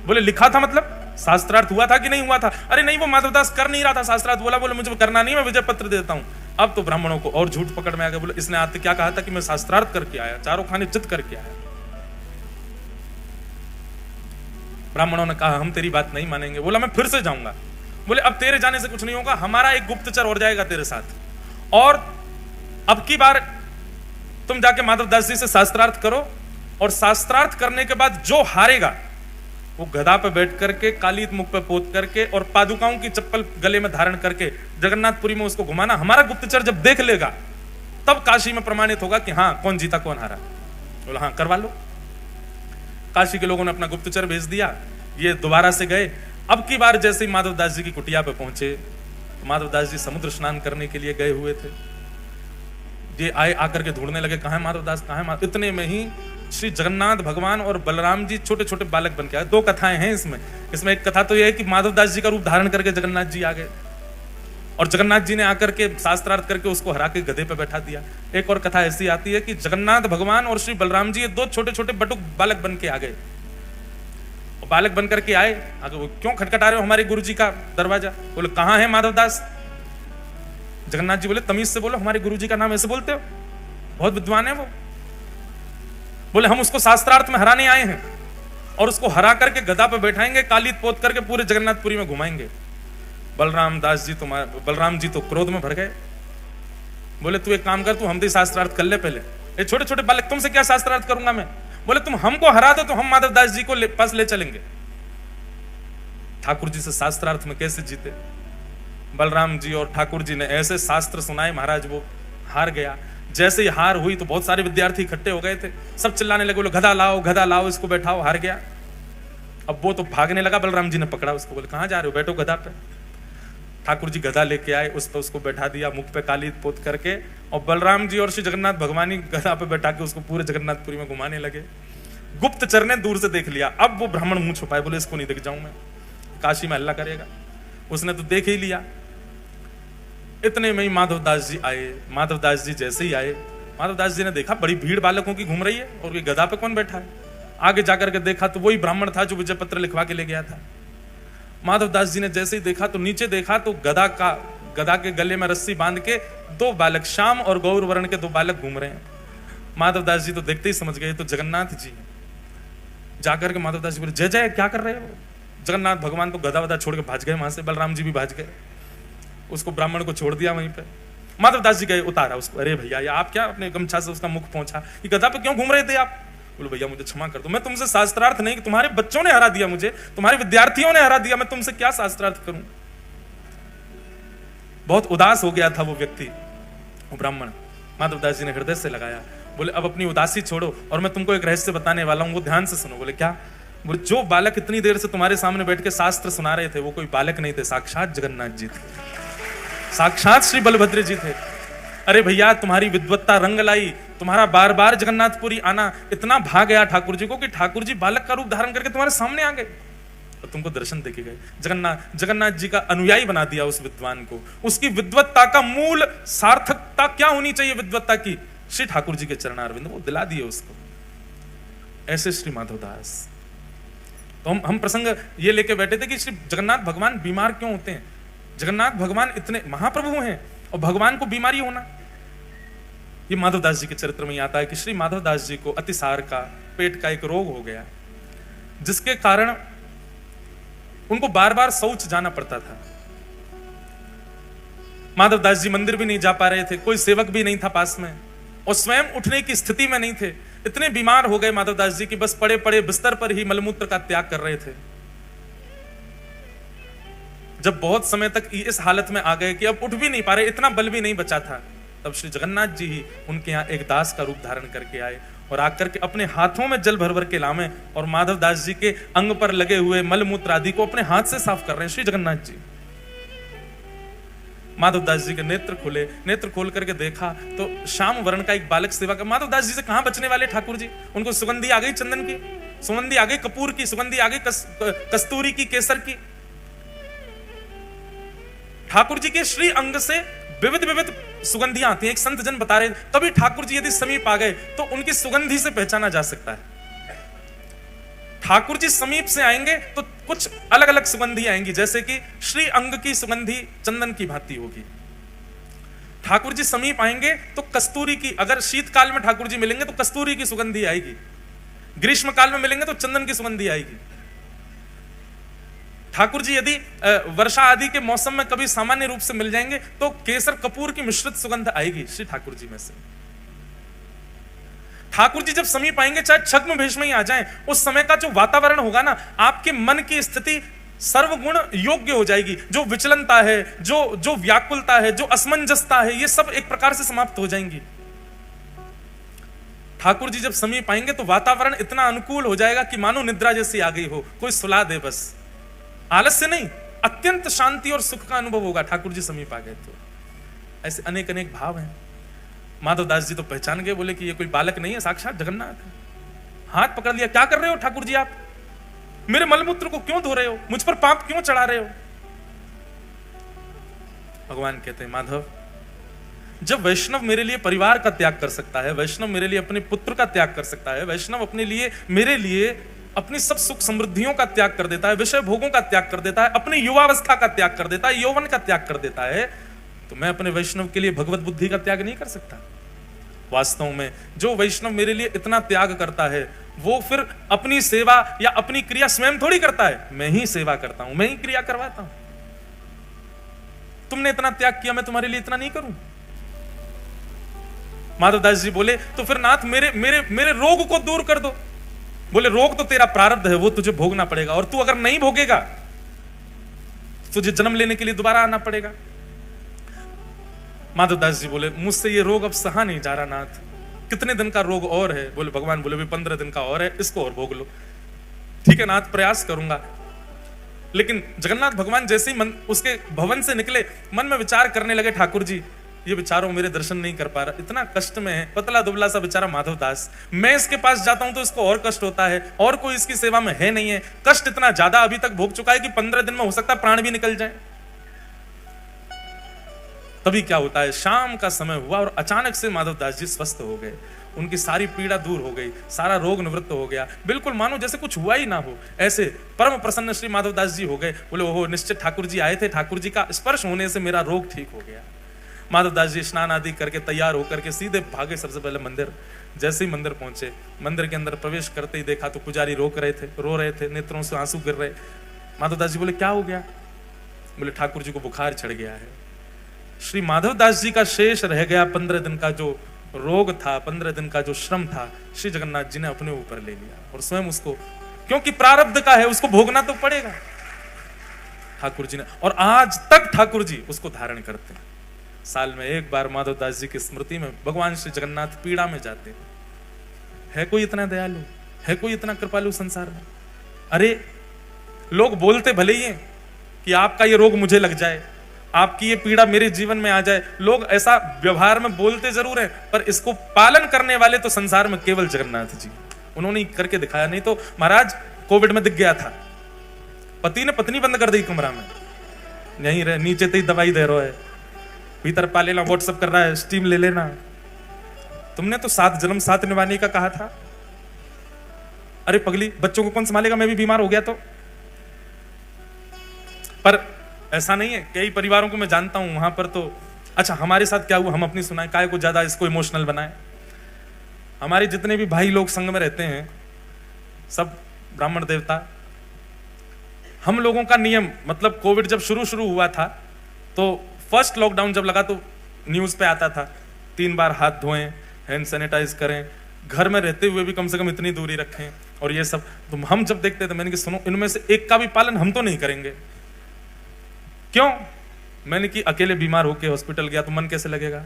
बोले लिखा था मतलब शास्त्रार्थ हुआ था कि नहीं हुआ था? अरे नहीं, वो माधवदास कर नहीं रहा था शास्त्रार्थ। बोला बोले मुझे करना नहीं, मैं विजय पत्र देता हूं। अब तो ब्राह्मणों को और झूठ पकड़ में आ गया। बोले इसने आते क्या कहा था कि मैं शास्त्रार्थ करके आया, चारों खाने चित करके आया। ब्राह्मणों ने कहा हम तेरी बात नहीं मानेंगे। बोला मैं फिर से जाऊंगा। बोले अब तेरे जाने से कुछ नहीं होगा, हमारा एक गुप्तचर और जाएगा तेरे साथ, और अब की बार तुम जाके माधवदास जी से शास्त्रार्थ करो, और शास्त्रार्थ करने के बाद जो हारेगा वो गधा पे बैठ करके, कालीत मुख पे पोत करके और पादुकाओं की चप्पल गले में धारण करके जगन्नाथपुरी में उसको घुमाना। हमारा गुप्तचर जब देख लेगा तब काशी में प्रमाणित होगा कि हाँ कौन जीता कौन हारा। बोला हाँ करवा लो। काशी के लोगों ने अपना गुप्तचर भेज दिया, ये दोबारा से गए। अब की बार जैसे ही माधवदास जी की कुटिया पे पहुंचे, तो माधवदास जी समुद्र स्नान करने के लिए गए हुए थे। ये आए, आकर के ढूंढने लगे कहाँ है माधवदास, कहाँ है माधव। इतने में ही श्री जगन्नाथ भगवान और बलराम जी छोटे छोटे बालक बन के आए। दो कथाएं हैं इसमें एक कथा तो यह है कि माधवदास जी का रूप धारण करके जगन्नाथ जी आ गए और जगन्नाथ जी ने आकर के शास्त्रार्थ करके उसको हरा के गधे पे बैठा दिया। एक और कथा ऐसी आती है कि जगन्नाथ भगवान और श्री बलराम जी, ये दो छोटे छोटे बटुक बालक बन के आ गए। बालक बनकर के आए, आगे वो क्यों खटखटा रहे हो हमारे गुरु जी का दरवाजा? बोले कहाँ है माधवदास? जगन्नाथ जी बोले तमीज से बोलो, हमारे गुरु जी का नाम ऐसे बोलते हो? बहुत विद्वान है वो। बोले हम उसको शास्त्रार्थ में हराने आए हैं और उसको हरा करके गधा पे बैठाएंगे, कालीत पोत करके पूरे जगन्नाथपुरी में घुमाएंगे। बलराम जी तो क्रोध में भर गए। बोले तू एक काम कर, तू हम शास्त्रार्थ कर ले पहले। ये छोटे छोटे बालक, तुमसे क्या शास्त्रार्थ करूंगा मैं? बोले तुम हमको हरा दो तो हम माधवदास जी को पास ले चलेंगे। ठाकुर जी से शास्त्रार्थ में कैसे जीते? बलराम जी और ठाकुर जी ने ऐसे शास्त्र सुनाए, महाराज वो हार गया। जैसे ही हार हुई तो बहुत सारे विद्यार्थी इकट्ठे हो गए थे, सब चिल्लाने लगे, बोले गधा लाओ, इसको बैठाओ, हार गया। अब वो तो भागने लगा, बलराम जी ने पकड़ा उसको, बोले कहां जा रहे हो, बैठो गधा पे। ठाकुर जी गधा लेके आए, उस पर उसको बैठा दिया, मुख पे काली पोत करके, और बलराम जी और श्री जगन्नाथ भगवान ही गधा पे बैठा के उसको पूरे जगन्नाथपुरी में घुमाने लगे। गुप्तचर ने दूर से देख लिया। अब वो ब्राह्मण मुंह छुपाए, बोले इसको नहीं दिख जाऊं मैं, काशी में हल्ला करेगा। उसने तो देख ही लिया। इतने में ही माधवदास जी आए। माधवदास जी जैसे ही आए, माधवदास जी ने देखा बड़ी भीड़ बालकों की घूम रही है और ये गधा पे कौन बैठा है। आगे जाकर के देखा तो वही ब्राह्मण था जो विजय पत्र लिखवा के ले गया था। माधवदास जी ने जैसे ही देखा तो नीचे देखा तो गधा के गले में रस्सी बांध के दो बालक, श्याम और गौर वर्ण के दो बालक घूम रहे हैं। माधवदास जी तो देखते ही समझ गए तो जगन्नाथ जी हैं। जाकर के माधवदास जी बोले जय जय, क्या कर रहे हो? जगन्नाथ भगवान तो गधा वधा छोड़ के भाज गए वहां से, बलराम जी भी भाज गए। उसको ब्राह्मण को छोड़ दिया वहीं पे। माधवदास जी गए, उतारा उसको। अरे भैया ये आप क्या, अपने गमछा से उसका मुख पहुंचा, ये गधा पे क्यों घूम रहे थे आप? बोले भैया मुझे क्षमा कर दो, मैं तुमसे शास्त्रार्थ नहीं, तुम्हारे बच्चों ने हरा दिया मुझे, तुम्हारे विद्यार्थियों ने हरा दिया, मैं तुमसे क्या शास्त्रार्थ करूं? बहुत उदास हो गया था वो व्यक्ति, वो ब्राह्मण। माधवदास जी ने हृदय से लगाया, बोले अब अपनी उदासी छोड़ो और मैं तुमको एक रहस्य बताने वाला हूं, वो ध्यान से सुनो। बोले क्या? बोले जो बालक इतनी देर से तुम्हारे सामने बैठ के शास्त्र सुना रहे थे वो कोई बालक नहीं थे, साक्षात जगन्नाथ जी थे, साक्षात श्री बलभद्र जी थे। अरे भैया तुम्हारी विद्वत्ता रंग लाई, तुम्हारा बार बार जगन्नाथपुरी आना इतना भा गया ठाकुर जी को कि ठाकुर जी बालक का रूप धारण करके तुम्हारे सामने आ गए। और तुमको दर्शन देके गए। जगन्नाथ जी का अनुयायी बना दिया उस विद्वान को। उसकी विद्वत्ता का मूल सार्थकता क्या होनी चाहिए विद्वत्ता की? श्री ठाकुर जी के चरणारविंद, वो दिला दिए उसको। ऐसे श्री माधवदास। तो हम प्रसंग ये लेके बैठे थे कि श्री जगन्नाथ भगवान बीमार क्यों होते हैं? जगन्नाथ भगवान इतने महाप्रभु हैं और भगवान को बीमारी होना। ये माधवदास जी के चरित्र में आता है कि श्री माधवदास जी को अतिसार का, पेट का एक रोग हो गया, जिसके कारण उनको बार बार शौच जाना पड़ता था। माधवदास जी मंदिर भी नहीं जा पा रहे थे, कोई सेवक भी नहीं था पास में, और स्वयं उठने की स्थिति में नहीं थे। इतने बीमार हो गए माधवदास जी की बस पड़े पड़े बिस्तर पर ही मलमूत्र का त्याग कर रहे थे। जब बहुत समय तक इस हालत में आ गए कि अब उठ भी नहीं पा रहे, इतना बल भी नहीं बचा था, तब श्री जगन्नाथ जी ही उनके यहाँ एक दास का रूप धारण करके आए और आकर के अपने हाथों में जल भर भर के लावे और माधवदास जी के अंग पर लगे हुए मलमूत्र आदि को अपने हाथ से साफ कर रहे हैं श्री जगन्नाथ जी। माधवदास जी के नेत्र खुले, नेत्र खोल करके देखा तो श्याम वर्ण का एक बालक सेवा का। माधवदास जी से कहां बचने वाले ठाकुर जी? उनको सुगंधी आ गई चंदन की, सुगंधी आ गई कपूर की, सुगंधी आ गई कस्तूरी की, केसर की। ठाकुर जी के श्री अंग से विविध विविध सुगंधियां आती हैं। एक संत जन बता रहे, कभी ठाकुर जी यदि समीप आ गए तो उनकी सुगंधी से पहचाना जा सकता है। ठाकुर जी समीप से आएंगे तो कुछ अलग अलग सुगंधी आएंगी, जैसे कि श्री अंग की सुगंधी चंदन की भांति होगी। ठाकुर जी समीप आएंगे तो कस्तूरी की, अगर शीतकाल में ठाकुर जी मिलेंगे तो कस्तूरी की सुगंधी आएगी, ग्रीष्म काल में मिलेंगे तो चंदन की सुगंधी आएगी। ठाकुर जी यदि वर्षा आदि के मौसम में कभी सामान्य रूप से मिल जाएंगे तो केसर कपूर की मिश्रित सुगंध आएगी श्री ठाकुर जी में से। ठाकुर जी जब समीप आएंगे, चाहे छद्म भेष में ही आ जाएं, उस समय का जो वातावरण होगा ना, आपके मन की स्थिति सर्वगुण योग्य हो जाएगी। जो विचलनता है, जो व्याकुलता है, जो असमंजसता है, ये सब एक प्रकार से समाप्त हो जाएंगी। ठाकुर जी जब समीप आएंगे तो वातावरण इतना अनुकूल हो जाएगा कि मानो निद्रा जैसी आ गई हो, कोई सुला दे, बस आलस्य नहीं, अत्यंत शांति और सुख का अनुभव होगा ठाकुर जी समीप आ गए तो। ऐसे अनेक अनेक भाव हैं। माधवदास जी तो पहचान गए, बोले कि ये कोई बालक नहीं है, साक्षात जगन्नाथ है। हाथ पकड़ लिया, क्या कर रहे हो ठाकुर जी आप? मेरे मलमूत्र को क्यों धो रहे हो? मुझ पर पाप क्यों चढ़ा रहे हो? भगवान कहते हैं, माधव, जब वैष्णव मेरे लिए परिवार का त्याग कर सकता है, वैष्णव मेरे लिए अपने पुत्र का त्याग कर सकता है, वैष्णव अपने लिए, मेरे लिए अपनी सब सुख समृद्धियों का त्याग कर देता है, विषय भोगों का त्याग कर देता है, अपनी युवावस्था का त्याग कर देता है, यौवन का त्याग कर देता है, तो मैं अपने वैष्णव के लिए भगवत बुद्धि का त्याग नहीं कर सकता? वास्तव में जो वैष्णव मेरे लिए इतना त्याग करता है, वो फिर अपनी सेवा या अपनी क्रिया स्वयं थोड़ी करता है, मैं ही सेवा करता हूं, मैं ही क्रिया करवाता हूं। तुमने इतना त्याग किया, मैं तुम्हारे लिए इतना नहीं करूं? माधवदास जी बोले, तो फिर नाथ मेरे रोग को दूर कर दो। बोले, रोग तो तेरा प्रारब्ध है, वो तुझे भोगना पड़ेगा, और तू अगर नहीं भोगेगा तुझे जन्म लेने के लिए दोबारा आना पड़ेगा। माधवदास जी बोले, मुझसे ये रोग अब सहा नहीं जा रहा नाथ, कितने दिन का रोग और है? बोले, भगवान बोले, भी 15 दिन का और है, इसको और भोग लो। ठीक है नाथ, प्रयास करूंगा। लेकिन जगन्नाथ भगवान जैसे ही उसके भवन से निकले, मन में विचार करने लगे, ठाकुर जी ये बेचारों मेरे दर्शन नहीं कर पा रहा, इतना कष्ट में है, पतला दुबला सा बेचारा माधवदास, मैं इसके पास जाता हूं तो इसको और कष्ट होता है, और कोई इसकी सेवा में है नहीं है, कष्ट इतना ज्यादा अभी तक भोग चुका है कि 15 दिन में हो सकता है प्राण भी निकल जाए। तभी क्या होता है, शाम का समय हुआ और अचानक से माधवदास जी स्वस्थ हो गए, उनकी सारी पीड़ा दूर हो गई, सारा रोग निवृत्त हो गया, बिल्कुल मानो जैसे कुछ हुआ ही ना हो। ऐसे परम प्रसन्न श्री माधवदास जी हो गए। बोले, ओहो, निश्चित ठाकुर जी आए थे, ठाकुर जी का स्पर्श होने से मेरा रोग ठीक हो गया। माधवदास जी स्नान आदि करके तैयार होकर के सीधे भागे सबसे पहले मंदिर। जैसे ही मंदिर पहुंचे, मंदिर के अंदर प्रवेश करते ही देखा तो पुजारी रो रहे थे, नेत्रों से आंसू गिर रहे। माधवदास जी बोले, क्या हो गया? बोले, ठाकुर जी को बुखार चढ़ गया है। श्री माधवदास जी का शेष रह गया 15 दिन का जो रोग था, 15 दिन का जो श्रम था, श्री जगन्नाथ जी ने अपने ऊपर ले लिया और स्वयं उसको, क्योंकि प्रारब्ध का है, उसको भोगना तो पड़ेगा ठाकुर जी ने, और आज तक ठाकुर जी उसको धारण करते हैं। साल में एक बार माधवदास जी की स्मृति में भगवान श्री जगन्नाथ पीड़ा में जाते हैं। है कोई इतना दयालु, है कोई इतना कृपालु संसार में? अरे लोग बोलते भले ही हैं कि आपका ये रोग मुझे लग जाए, आपकी ये पीड़ा मेरे जीवन में आ जाए, लोग ऐसा व्यवहार में बोलते जरूर है, पर इसको पालन करने वाले तो संसार में केवल जगन्नाथ जी, उन्होंने करके दिखाया। नहीं तो महाराज कोविड में दिख गया था, पति ने पत्नी बंद कर दी कमरा में, यहीं रहे, नीचे तो ही दवाई दे रहा है, भीतर पा लेना, व्हाट्सअप कर रहा है, स्टीम ले लेना। तुमने तो 7 जन्म 7 निभाने का कहा था। अरे पगली, बच्चों को कौन संभालेगा, मैं भी बीमार हो गया तो। पर ऐसा नहीं है, कई परिवारों को मैं जानता हूं वहां पर तो, अच्छा हमारे साथ क्या हुआ हम अपनी सुनाए, काय को ज्यादा इसको इमोशनल बनाए। हमारे जितने भी भाई लोग संग में रहते हैं सब ब्राह्मण देवता। हम लोगों का नियम, मतलब कोविड जब शुरू हुआ था तो फर्स्ट लॉकडाउन जब लगा तो न्यूज पे आता था 3 बार हाथ धोएं, हैंड सैनिटाइज करें, घर में रहते हुए भी कम से कम इतनी दूरी रखें और ये सब। तो हम जब देखते थे मैंने कि सुनो, इनमें से एक का भी पालन हम तो नहीं करेंगे। क्यों? मैंने कि अकेले बीमार होके हॉस्पिटल गया तो मन कैसे लगेगा?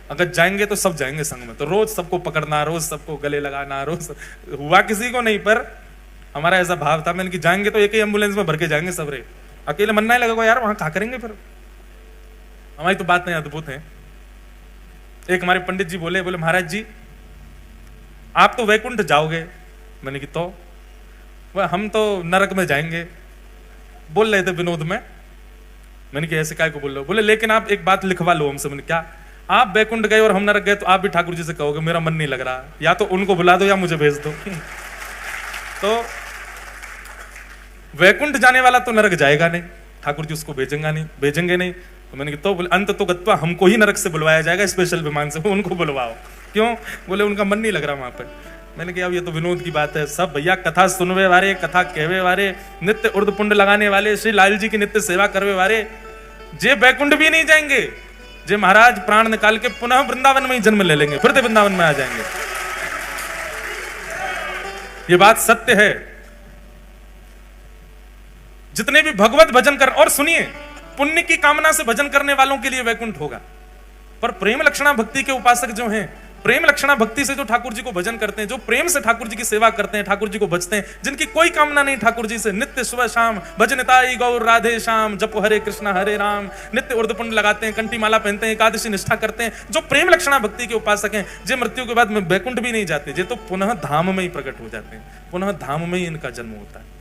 अगर जाएंगे तो सब जाएंगे संग में, तो रोज सबको पकड़ना, रोज सबको गले लगाना, रोज हुआ किसी को नहीं, पर हमारा ऐसा भाव था। मैंने कि जाएंगे तो एक ही एम्बुलेंस में भर के जाएंगे सब रे, अकेले मन नहीं लगेगा यार, वहां क्या करेंगे फिर। हमारी तो बात नहीं अद्भुत है। एक हमारे पंडित जी बोले महाराज जी आप तो वैकुंठ जाओगे। मैंने कि तो वह हम तो नरक में जाएंगे। बोल रहे थे विनोद में। मैंने कि ऐसे काय को बोल रहे हो? बोले लेकिन आप एक बात लिखवा लो हमसे। मैंने क्या? आप वैकुंठ गए और हम नरक गए तो आप भी ठाकुर जी से कहोगे मेरा मन नहीं लग रहा, या तो उनको बुला दो या मुझे भेज दो। तो वैकुंठ जाने वाला तो नरक जाएगा नहीं, ठाकुर जी उसको भेजेंगे नहीं। तो मैंने तो बोले अंत तो गत्वा हमको ही नरक से बुलवाया जाएगा स्पेशल विमान से, उनको बुलवाओ। क्यों? बोले उनका मन नहीं लग रहा वहां पर। मैंने कहा अब ये तो विनोद की बात है, सब भैया कथा सुनवे वाले, कथा कहवे वाले, नित्य उर्द पुंड लगाने वाले, श्री लाल जी की नित्य सेवा करवे वाले, जे बैकुंठ भी नहीं जाएंगे, जे महाराज प्राण निकाल के पुनः वृंदावन में ही जन्म ले लेंगे, फिर से वृंदावन में आ जाएंगे। ये बात सत्य है। जितने भी भगवत भजन कर, और सुनिए पुण्य की कामना से भजन करने वालों के लिए वैकुंठ होगा, पर प्रेम लक्षणा भक्ति के उपासक जो हैं, प्रेम लक्षणा भक्ति से जो ठाकुर जी को भजन करते हैं, जो प्रेम से ठाकुर जी की सेवा करते हैं, ठाकुर जी को भजते हैं, जिनकी कोई कामना नहीं ठाकुर जी से, नित्य सुबह शाम भजनताई गौर राधे श्याम, जप हरे कृष्ण हरे राम, नित्य उर्दपुंड लगाते हैं, कंठी माला पहनते हैं, एकादशी निष्ठा करते हैं, जो प्रेम लक्षणा भक्ति के उपासक हैं, जे मृत्यु के बाद में वैकुंठ भी नहीं जाते, जे तो पुनः धाम में ही प्रकट हो जाते हैं, पुनः धाम में ही इनका जन्म होता है।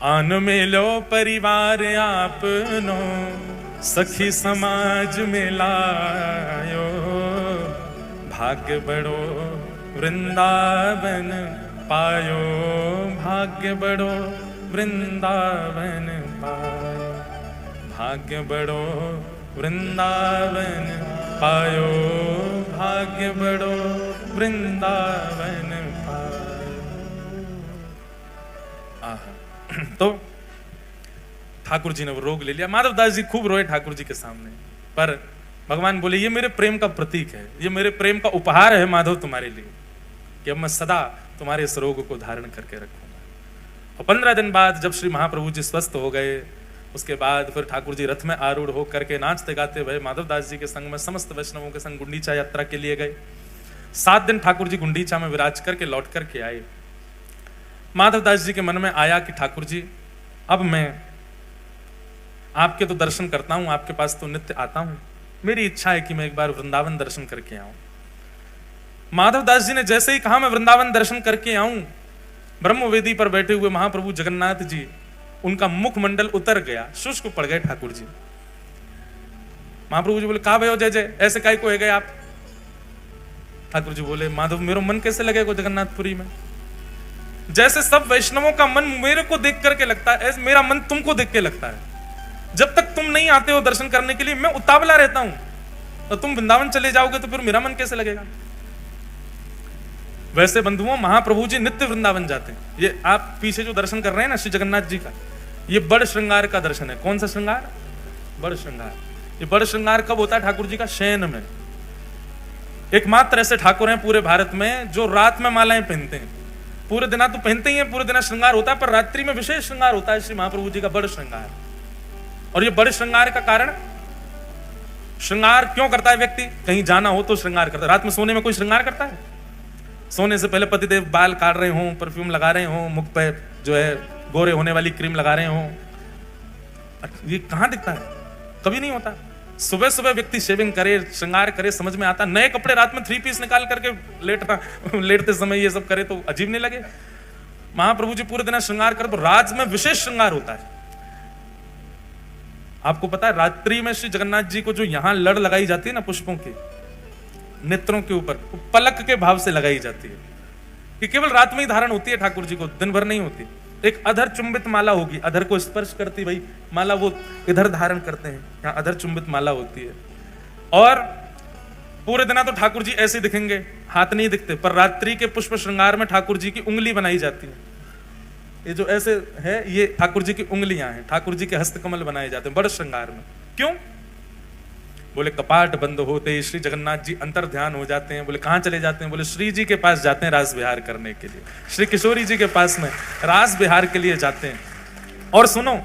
आन मिलो परिवार आपनो, सखी समाज में लायो, भाग्य बड़ो वृंदावन पायो, भाग्य बड़ो वृंदावन पायो, भाग्य बड़ो वृंदावन पायो, भाग्य बड़ो वृंदावन पायो। आहा। तो ठाकुर जी ने वो रोग ले लिया। माधवदास जी खूब रोए ठाकुर जी के सामने, पर भगवान बोले ये मेरे प्रेम का प्रतीक है, ये मेरे प्रेम का उपहार है माधव तुम्हारे लिए, कि अब मैं सदा तुम्हारे इस रोग को धारण करके रखूंगा। और 15 दिन बाद जब श्री महाप्रभु जी स्वस्थ हो गए, उसके बाद फिर ठाकुर जी रथ में आरूढ़ होकर के नाचते गाते हुए माधवदास जी के संग में समस्त वैष्णवों के संग गुंडीचा यात्रा के लिए गए। 7 दिन ठाकुर जी गुंडीचा में विराज करके लौट करके आए। माधवदास जी के मन में आया कि ठाकुर जी अब मैं आपके तो दर्शन करता हूं, आपके पास तो नित्य आता हूं, मेरी इच्छा है कि मैं एक बार वृंदावन दर्शन करके आऊं। माधवदास जी ने जैसे ही कहा मैं वृंदावन दर्शन करके आऊं, ब्रह्मवेदी पर बैठे हुए महाप्रभु जगन्नाथ जी, उनका मुखमंडल उतर गया, शुष्क पड़ गए ठाकुर जी। महाप्रभु जी बोले कहा भयो जय जय, ऐसे काहे को है गए आप? ठाकुर जी बोले माधव मेरो मन कैसे लगेगा जगन्नाथपुरी में? जैसे सब वैष्णवों का मन मेरे को देख करके लगता है, ऐसे मेरा मन तुमको देख के लगता है। जब तक तुम नहीं आते हो दर्शन करने के लिए मैं उतावला रहता हूं, तो तुम वृंदावन चले जाओगे तो फिर मेरा मन कैसे लगेगा? वैसे बंधुओं महाप्रभु जी नित्य वृंदावन जाते हैं। ये आप पीछे जो दर्शन कर रहे हैं ना श्री जगन्नाथ जी का, ये बड़ श्रृंगार का दर्शन है। कौन सा श्रृंगार? बड़ श्रृंगार। ये बड़ श्रृंगार कब होता है ठाकुर जी का? शयन में। एकमात्र ऐसे ठाकुर हैं पूरे भारत में जो रात में मालाएं पहनते हैं। पूरे दिन तो पहनते ही हैं, पूरे दिन श्रृंगार होता है, पर रात्रि में विशेष श्रृंगार होता है श्री महाप्रभु जी का बड़ श्रृंगार। और ये बड़े श्रृंगार का कारण, श्रृंगार क्यों करता है व्यक्ति? कहीं जाना हो तो श्रृंगार करता है। रात में सोने में कोई श्रृंगार करता है? सोने से पहले पतिदेव बाल काट रहे हों, परफ्यूम लगा रहे हों, मुख पे जो है गोरे होने वाली क्रीम लगा रहे हों, ये कहां दिखता है? कभी नहीं होता। सुबह सुबह व्यक्ति शेविंग करे, श्रृंगार करे, समझ में आता। नए कपड़े रात में 3 पीस निकाल करके लेटते समय ये सब करे तो अजीब नहीं लगे? महाप्रभु जी पूरे दिन श्रृंगार कर, तो रात में विशेष श्रृंगार होता है। आपको पता है रात्रि में श्री जगन्नाथ जी को जो यहां लड़ लगाई जाती है ना पुष्पों की नेत्रों के ऊपर, पलक के भाव से लगाई जाती है, कि केवल रात में ही धारण होती है ठाकुर जी को, दिन भर नहीं होती। एक अधर चुंबित माला होगी, अधर को स्पर्श करती भाई माला, वो इधर धारण करते हैं, यहाँ अधर चुंबित माला होती है। और पूरे दिन तो ठाकुर जी ऐसे दिखेंगे, हाथ नहीं दिखते, पर रात्रि के पुष्प श्रृंगार में ठाकुर जी की उंगली बनाई जाती है। ये जो ऐसे है ये ठाकुर जी की उंगलियां हैं, ठाकुर जी के हस्तकमल बनाए जाते हैं बड़े श्रृंगार में। क्यों? बोले कपाट बंद होते ही श्री जगन्नाथ जी अंतर ध्यान हो जाते हैं। बोले कहां चले जाते हैं? बोले श्री जी के पास जाते हैं रास विहार करने के लिए, श्री किशोरी जी के पास में रास विहार के लिए जाते हैं। और सुनो,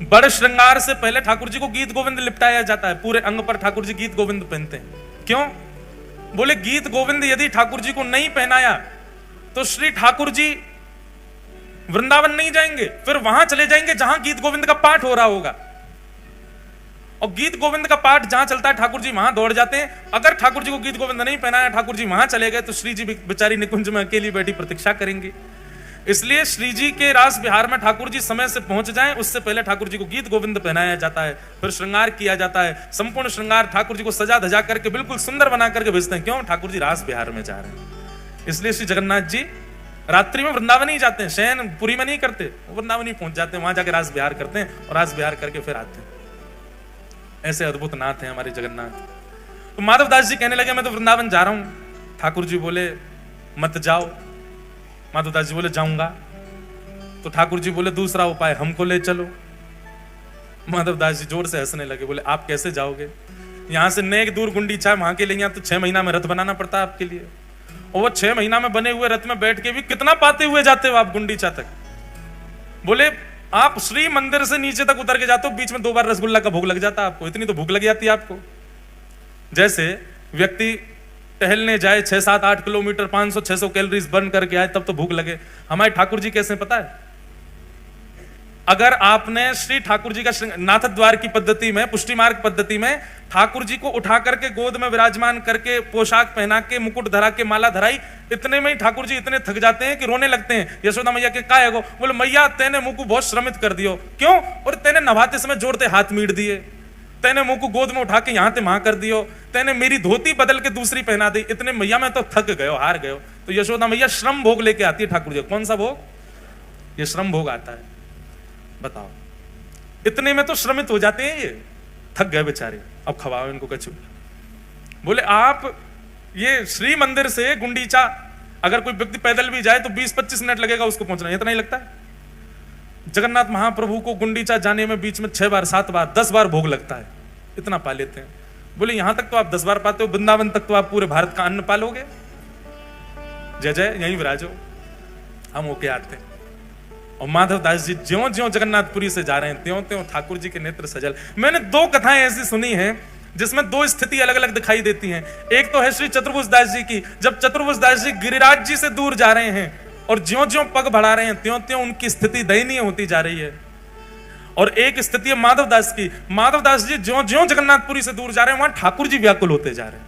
बड़े श्रृंगार से पहले ठाकुर जी को गीत गोविंद लिपटाया जाता है, पूरे अंग पर ठाकुर जी गीत गोविंद पहनते हैं। क्यों? बोले गीत गोविंद यदि ठाकुर जी को नहीं पहनाया तो श्री ठाकुर जी वृंदावन नहीं जाएंगे, फिर वहां चले जाएंगे जहां गीत गोविंद का पाठ हो रहा होगा। और गीत गोविंद का पाठ जहां चलता है ठाकुर जी वहां दौड़ जाते हैं। अगर ठाकुर जी को गीत गोविंद नहीं पहनाया, ठाकुर जी वहां चले गए, तो श्री जी बेचारी निकुंज में अकेली बैठी प्रतीक्षा करेंगी। इसलिए श्री जी के रास विहार में ठाकुर जी समय से पहुंच जाएं, उससे पहले ठाकुर जी को गीत गोविंद पहनाया जाता है, फिर श्रृंगार किया जाता है। संपूर्ण श्रृंगार ठाकुर जी को सजा धजा करके बिल्कुल सुंदर बना करके भेजते हैं। क्यों? ठाकुर जी रास विहार में जा रहे हैं। इसलिए श्री जगन्नाथ जी रात्रि में वृंदावन ही जाते हैं, शयन पुरी में नहीं करते, वृंदावन ही पहुंच जाते हैं, वहां जाकर रास विहार करते हैं और रास विहार करके फिर आते हैं। ऐसे अद्भुत नाथ हैं हमारे जगन्नाथ। तो माधवदास जी कहने लगे मैं तो वृंदावन जा रहा हूं। ठाकुर जी बोले मत जाओ। माधवदास जी बोले जाऊंगा। तो ठाकुर जी बोले दूसरा उपाय, हमको ले चलो। माधवदास जी जोर से हंसने लगे, बोले आप कैसे जाओगे? यहां से नेक दूर गुंडीचा, वहां के लिए तो 6 महीना में रथ बनाना पड़ता है आपके लिए, और वो 6 महीना में बने हुए रथ में बैठ के भी कितना पाते हुए जाते हो आप गुंडीचा तक? बोले आप श्री मंदिर से नीचे तक उतर के जाते हो, बीच में 2 बार रसगुल्ला का भोग लग जाता है आपको, इतनी तो भूख लग जाती है आपको। जैसे व्यक्ति टहलने जाए 6, 7, 8 किलोमीटर 500, 600 कैलोरीज बर्न करके आए, तब तो भूख लगे। हमारे ठाकुर जी कैसे पता है? अगर आपने श्री ठाकुर जी का नाथ द्वार की पद्धति में, पुष्टि मार्ग पद्धति में ठाकुर जी को उठा करके गोद में विराजमान करके पोशाक पहना के मुकुट धरा के माला धराई, इतने में ही ठाकुर जी इतने थक जाते हैं कि रोने लगते हैं। यशोदा मैया के काय गो? बोले मैया तेने मुंह को बहुत श्रमित कर दियो। क्यों? और तेने नभाते समय जोड़ते हाथ मीट दिए, तेने मुंह को गोद में उठा के यहां ते वहां कर दियो, तेने मेरी धोती बदल के दूसरी पहना दी, इतने मैया मैं तो थक गयो, हार गयो। तो यशोदा मैया श्रम भोग लेके आती है ठाकुर जी। कौन सा भोग? ये श्रम भोग आता है। बताओ, इतने में तो श्रमित हो जाते हैं, ये थक गए बेचारे, अब खवाओ इनको कछु। बोले आप ये श्री मंदिर से गुंडीचा अगर कोई व्यक्ति पैदल भी जाए तो 20-25 मिनट लगेगा उसको पहुंचना, इतना ही लगता है। जगन्नाथ महाप्रभु को गुंडीचा जाने में बीच में 6 बार 7 बार 10 बार भोग लगता है, इतना पा लेते हैं। बोले यहां तक तो आप 10 बार पाते हो, वृंदावन तक तो आप पूरे भारत का अन्न पालोगे। जय जय, यहीं विराजो, हम होके आते हैं। और माधवदास जी ज्यों ज्यों जगन्नाथपुरी से जा रहे हैं त्यों त्यों ठाकुर जी के नेत्र सजल। मैंने 2 कथाएं ऐसी सुनी हैं जिसमें 2 स्थिति अलग अलग दिखाई देती हैं। एक तो है श्री चतुर्भुज दास जी की, जब चतुर्भुज दास जी गिरिराज जी से दूर जा रहे हैं और ज्यों ज्यों पग बढ़ा रहे हैं त्यों त्यों उनकी स्थिति दयनीय होती जा रही है। और एक स्थिति है माधवदास की, माधवदास जी ज्यों ज्यों जगन्नाथपुरी से दूर जा रहे हैं वहां ठाकुर जी व्याकुल होते जा रहे हैं।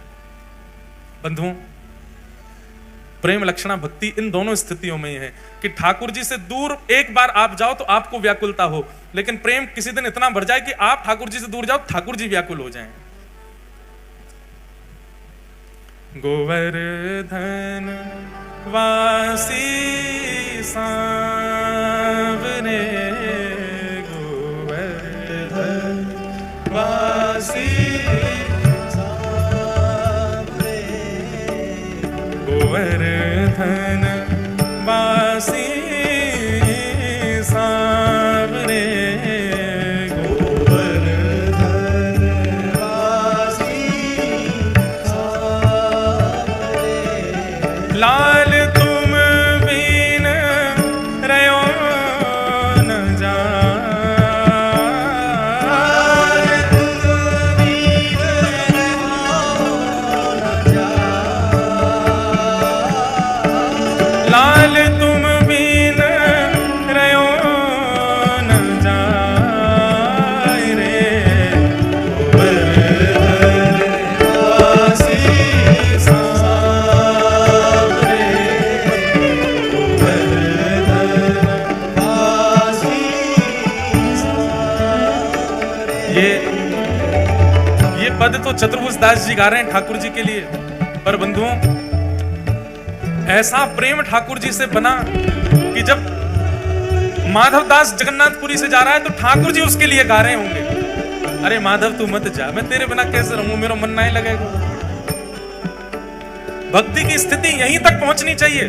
बंधुओं, प्रेम लक्षणा भक्ति इन दोनों स्थितियों में है कि ठाकुर जी से दूर एक बार आप जाओ तो आपको व्याकुलता हो, लेकिन प्रेम किसी दिन इतना बढ़ जाए कि आप ठाकुर जी से दूर जाओ, ठाकुर जी व्याकुल हो जाएं। गोवर्धन वासी सांवरे, गोवर्धन वासी सांवरे, गोवर्धन वासी सांवरे, गोवर्धन वासी सांवरे, लाल तुम बिन रयो न जाए, लाल तुम बिन रयो न जाए, लाल तुम बिन रयो न जाए रे, गोवर्धन वासी सांवरे, तुलसीदास जी गा रहे हैं ठाकुर जी के लिए। पर बंधुओं, ऐसा प्रेम ठाकुर जी से बना कि जब माधव दास जगन्नाथपुरी से जा रहा है तो ठाकुर जी उसके लिए गा रहे होंगे, अरे माधव तू मत जा, मैं तेरे बिना कैसे रहूं, मेरा मन नहीं लगेगा। भक्ति की स्थिति यहीं तक पहुंचनी चाहिए।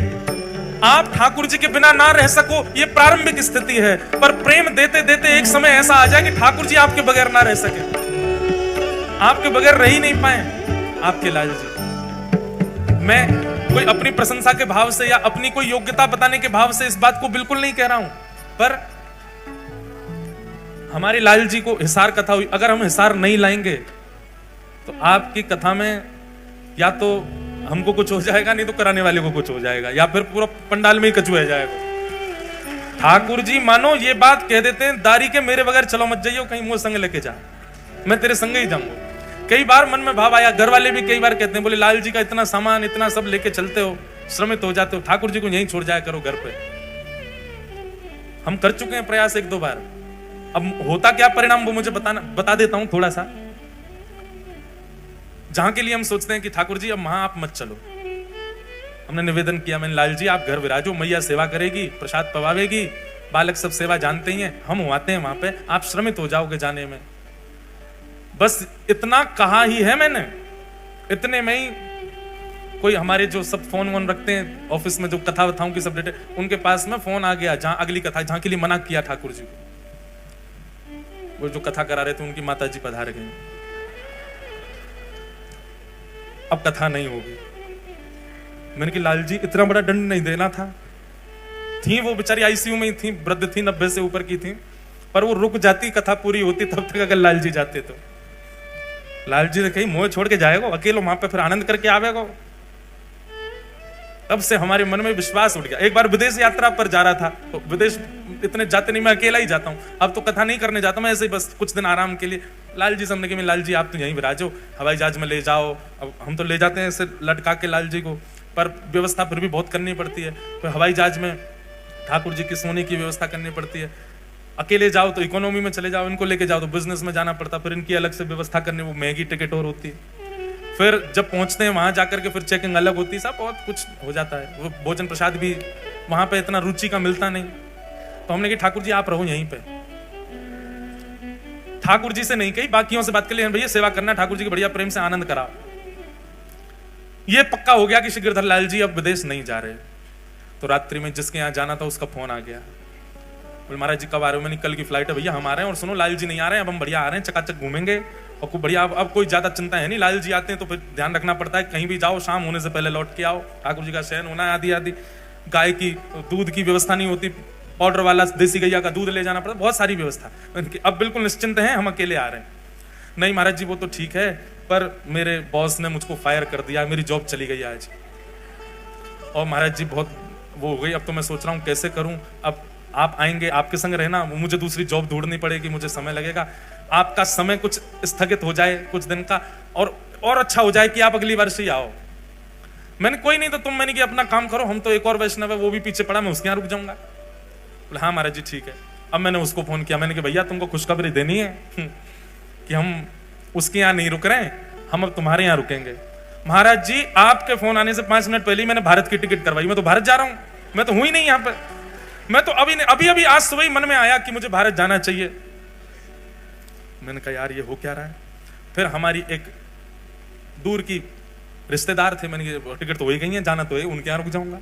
आप ठाकुर जी के बिना ना रह सको, ये प्रारंभिक स्थिति है, पर प्रेम देते देते एक समय ऐसा आ जाए कि ठाकुर जी आपके बगैर ना रह सके, आपके बगैर रह ही नहीं पाए आपके लाल जी। मैं कोई अपनी प्रशंसा के भाव से या अपनी कोई योग्यता बताने के भाव से इस बात को बिल्कुल नहीं कह रहा हूं, पर हमारे लाल जी को हिसार कथा हुई, अगर हम हिसार नहीं लाएंगे तो आपकी कथा में या तो हमको कुछ हो जाएगा, नहीं तो कराने वाले को कुछ हो जाएगा, या फिर पूरा पंडाल में ही कचुआ जाएगा। ठाकुर जी मानो ये बात कह देते हैं, दारी के मेरे बगैर चलो मत जाइयो, कहीं मुझे संग लेके जा, मैं तेरे संग ही जाऊंगा। कई बार मन में भाव आया, घर वाले भी कई बार कहते हैं, बोले लाल जी का इतना सामान इतना सब लेके चलते हो, श्रमित हो जाते हो, ठाकुर जी को यहीं छोड़ जाया करो घर पे। हम कर चुके हैं प्रयास एक दो बार, अब होता क्या परिणाम वो मुझे बता देता हूं थोड़ा सा। जहां के लिए हम सोचते हैं कि ठाकुर जी अब वहां आप मत चलो, हमने निवेदन किया, मैंने लाल जी आप घर विराजो, मैया सेवा करेगी, प्रसाद पवावेगी, बालक सब सेवा जानते ही हैं, हम आते हैं वहां पे, आप श्रमित हो जाओगे जाने में। बस इतना कहा ही है मैंने, इतने में ही कोई हमारे जो सब फोन वोन रखते हैं ऑफिस में, जो कथा वथाओं की सब डेटे, उनके पास में फोन आ गया, जहां अगली कथा, जहां के लिए मना किया ठाकुर जी को, वो जो कथा करा रहे थे उनकी माता जी पधार गई, अब कथा नहीं होगी। मैंने कि लाल जी इतना बड़ा दंड नहीं देना था, थी वो बेचारी आईसीयू में ही थी, वृद्ध थी, 90 से ऊपर की थी, पर वो रुक जाती, कथा पूरी होती तब तक, अगर लाल जी जाते तो। लाल जी ने कही मोह छोड़ के जाएगा अकेलो वहां पे, फिर आनंद करके आवेगा। तब से हमारे मन में विश्वास उठ गया। एक बार विदेश यात्रा पर जा रहा था, तो विदेश इतने जाते नहीं, मैं अकेला ही जाता हूँ, अब तो कथा नहीं करने जाता मैं, ऐसे ही बस कुछ दिन आराम के लिए। लाल जी सामने कि लाल जी आप तो यहीं विराजो, हवाई जहाज में ले जाओ, अब हम तो ले जाते हैं ऐसे लटका के लाल जी को, पर व्यवस्था फिर भी बहुत करनी पड़ती है, फिर हवाई जहाज में ठाकुर जी की सोने की व्यवस्था करनी पड़ती है। अकेले जाओ तो इकोनॉमी में चले जाओ, इनको लेके जाओ तो बिजनेस में जाना पड़ता, फिर इनकी अलग से व्यवस्था करनी, वो महंगी टिकट और होती है। फिर जब पहुंचते हैं वहां जाकर के फिर चेकिंग अलग होती है, सब बहुत कुछ हो जाता है। वो भोजन प्रसाद भी वहां पे इतना रुचि का मिलता नहीं, तो हमने कहा ठाकुर जी आप रहो यहीं पे। ठाकुर जी से नहीं कही, बाकियों से बात कर ली, भैया सेवा करना, ठाकुर जी के बढ़िया प्रेम से आनंद करा। ये पक्का हो गया कि श्री गिरधर लाल जी अब विदेश नहीं जा रहे। तो रात्रि में जिसके यहाँ जाना था उसका फोन आ गया, बोले महाराज जी कब आ रहे हो? मैंने कल की फ्लाइट है भैया, हम आ रहे हैं, और सुनो लाल जी नहीं आ रहे हैं, अब हम बढ़िया आ रहे हैं, चकाचक घूमेंगे और खूब बढ़िया। अब कोई ज्यादा चिंता है नहीं, लाल जी आते हैं तो फिर ध्यान रखना पड़ता है, कहीं भी जाओ शाम होने से पहले लौट के आओ, ठाकुर जी का शयन होना है, आदि आदि। गाय की दूध की व्यवस्था नहीं होती, पाउडर वाला देसी गैया का दूध ले जाना पड़ता, बहुत सारी व्यवस्था। अब बिल्कुल निश्चिंत हैं, हम अकेले आ रहे हैं। नहीं महाराज जी वो तो ठीक है, पर मेरे बॉस ने मुझको फायर कर दिया, मेरी जॉब चली गई आज, और महाराज जी बहुत वो हो गई, अब तो मैं सोच रहा हूँ कैसे करूँ। अब आप आएंगे, आपके संग रहना, मुझे दूसरी जॉब ढूंढनी पड़ेगी, मुझे समय लगेगा, आपका समय कुछ स्थगित हो जाए कुछ दिन का, और अच्छा हो जाए कि आप अगली वर्ष ही आओ। मैंने कोई नहीं तो तुम, मैंने कि अपना काम करो, हम तो एक और वैष्णव है वो भी पीछे पड़ा, मैं उसके यहाँ रुक जाऊंगा। बोले हाँ महाराज जी ठीक है। अब मैंने उसको फोन किया, मैंने कहा भैया तुमको खुशखबरी देनी है कि हम उसके यहाँ नहीं रुक रहे हैं, हम अब तुम्हारे यहाँ रुकेंगे। महाराज जी आपके फोन आने से 5 मिनट पहले ही मैंने भारत की टिकट करवाई, मैं तो भारत जा रहा हूँ, मैं तो हूं ही नहीं यहाँ पे, मैं तो अभी आज सुबह ही मन में आया कि मुझे भारत जाना चाहिए। मैंने कहा यार ये हो क्या रहा है। फिर हमारी एक दूर की रिश्तेदार थे, मैंने कहा टिकट तो हो ही गई है, जाना तो है, उनके यहाँ रुक जाऊंगा।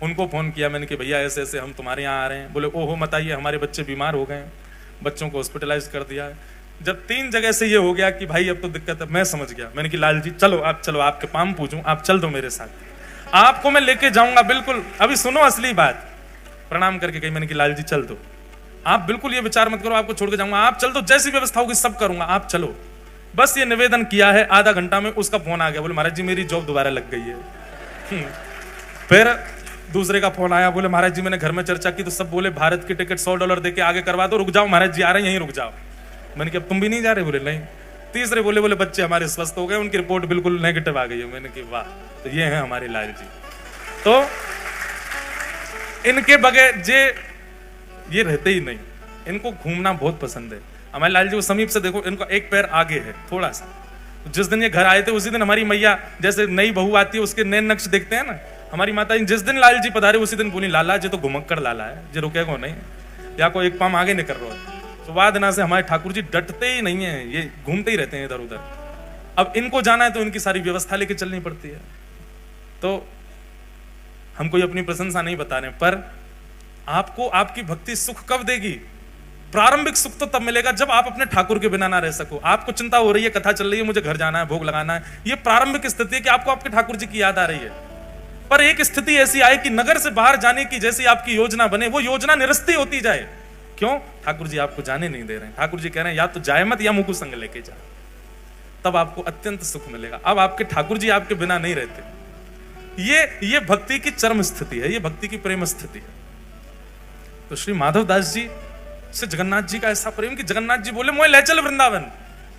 उनको फोन किया, मैंने कहा भैया ऐसे ऐसे हम तुम्हारे यहाँ आ रहे हैं। बोले ओहो मत आइए, हमारे बच्चे बीमार हो गए, बच्चों को हॉस्पिटलाइज कर दिया है। जब 3 जगह से ये हो गया कि भाई अब तो दिक्कत है, मैं समझ गया। मैंने कहा लाल जी चलो, आप चलो, आपके पाम पूजूं, आप चल दो मेरे साथ, आपको मैं लेके जाऊंगा बिल्कुल। अभी सुनो असली बात, प्रणाम करके कही, मैंने कहा लाल जी चल दो, आप बिल्कुल ये विचार मत करो आपको छोड़ के जाऊंगा, आप चल दो, जैसी व्यवस्था होगी सब करूंगा, आप चलो। बस ये निवेदन किया है, आधा घंटा में उसका फोन आ गया, बोले महाराज जी मेरी जॉब दोबारा लग गई है। फिर दूसरे का फोन आया, बोले महाराज जी मैंने घर में चर्चा की तो सब बोले भारत की टिकट $100 देके आगे करवा दो, रुक जाओ महाराज जी आ रहे हैं, यहीं रुक जाओ। मैंने कहा तुम भी नहीं जा रहे? बोले नहीं। तीसरे बोले बच्चे हमारे स्वस्थ हो गए, उनकी रिपोर्ट बिल्कुल नेगेटिव आ गई है। मैंने कहा वाह, तो ये है हमारे लाल जी। तो इनके बगैर ये रहते ही नहीं, इनको घूमना बहुत पसंद है। हमारे लाल जी को समीप से देखो, इनका एक पैर आगे है थोड़ा सा, जिस दिन ये घर आए थे उसी दिन हमारी मैया, जैसे नई बहू आती है उसके नए नक्श देखते हैं ना, हमारी माता जी जिस दिन लाल जी पधारे उसी दिन बोली लाला जी तो घुमक्कड़ लाला है, जो रुकेगा नहीं, या कोई एक पाम आगे निकल रहा है। तो बाद ना से हमारे ठाकुर जी डटते ही नहीं है, ये घूमते ही रहते हैं इधर उधर। अब इनको जाना है तो इनकी सारी व्यवस्था लेके चलनी पड़ती है। तो हम कोई अपनी प्रशंसा नहीं बता रहे, पर आपको आपकी भक्ति सुख कब देगी? प्रारंभिक सुख तो तब मिलेगा जब आप अपने ठाकुर के बिना ना रह सको। आपको चिंता हो रही है, कथा चल रही है, मुझे घर जाना है, भोग लगाना है, ये प्रारंभिक स्थिति है कि आपको आपके ठाकुर जी की याद आ रही है। पर एक स्थिति ऐसी आए कि नगर से बाहर जाने की जैसी आपकी योजना बने, वो योजना निरस्ती होती जाए। क्यों? ठाकुर जी आपको जाने नहीं दे रहे हैं। ठाकुर जी कह रहे हैं या तो जाए मत या मुकु संग लेके जा, तब आपको अत्यंत सुख मिलेगा। अब आपके ठाकुर जी आपके बिना नहीं रहते। ये भक्ति की चरम स्थिति है, ये भक्ति की प्रेम स्थिति है। तो श्री माधवदास जी से जगन्नाथ जी का ऐसा प्रेम कि जगन्नाथ जी बोले मोए ले चल वृंदावन,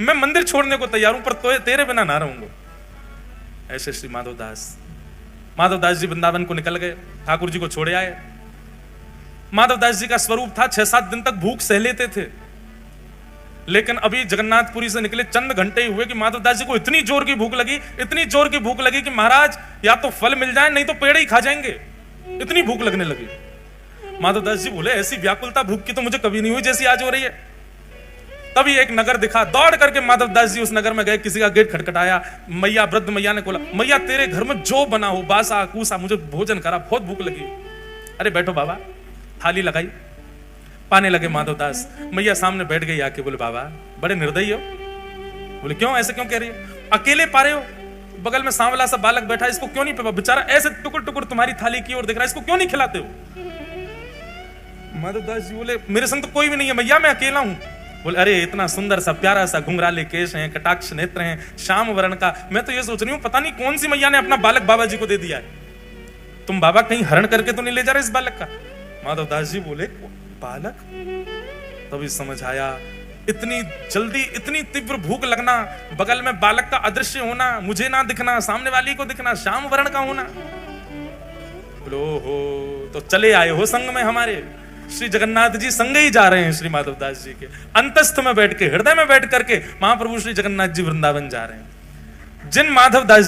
मैं मंदिर छोड़ने को तैयार हूं, पर तेरे बिना ना रहूंगा। ऐसे श्री माधवदास जी वृंदावन को निकल गए, ठाकुर जी को छोड़े आए। माधवदास जी का स्वरूप था 6-7 दिन तक भूख सह लेते थे, लेकिन अभी जगन्नाथपुरी से निकले चंद घंटे ही हुए कि माधवदास जी को इतनी जोर की भूख लगी, इतनी जोर की भूख लगी कि महाराज या तो फल मिल जाए नहीं तो पेड़ ही खा जाएंगे, इतनी भूख लगने लगी। माधवदास जी बोले ऐसी व्याकुलता भूख की तो मुझे कभी नहीं हुई जैसी आज हो रही है। तभी एक नगर दिखा, दौड़ करके माधवदास जी उस नगर में गए, किसी का गेट खटखटाया, मैया वृद्ध मैया ने बोला मैया तेरे घर में जो बना हो बासा कूसा मुझे भोजन करा, बहुत भूख लगी। अरे बैठो बाबा, थाली लगाई, पाने लगे माधवदास। मैया सामने बैठ गई आके, बोले बाबा बड़े निर्दयी हो। बोले क्यों, ऐसे क्यों कह रही है? अकेले पा रहे हो, बगल में सांवला सा बालक बैठा है, इसको क्यों नहीं पे बेचारा ऐसे टुकुर टुकुर तुम्हारी थाली की ओर देख रहा है, इसको क्यों नहीं खिलाते हो? माधवदास जी बोले मेरे संग तो कोई भी नहीं है मैया, मैं अकेला हूं। बोले अरे इतना सुंदर सा प्यारा सा घुंघराले केश हैं, कटाक्ष नेत्र हैं, श्याम वर्ण का, मैं तो ये सोच रही हूँ पता नहीं कौन सी मैया ने अपना बालक बाबा जी को दे दिया है। तुम बाबा कहीं हरण करके तो नहीं ले जा रहे इस बालक का? माधवदास जी बोले बालक? तभी समझ आया, इतनी जल्दी इतनी तीव्र भूख लगना, बगल में बालक का अदृश्य होना, मुझे ना दिखना, सामने वाली को दिखना, श्याम वर्ण का होना। बोलो हो तो चले आए हो संग में हमारे। श्री जगन्नाथ जी संग ही जा रहे हैं श्री माधवदास जी के, अंतस्थ में बैठ के, हृदय में बैठ करके महाप्रभु श्री जगन्नाथ जी वृंदावन जा रहे हैं। जिन माधवदास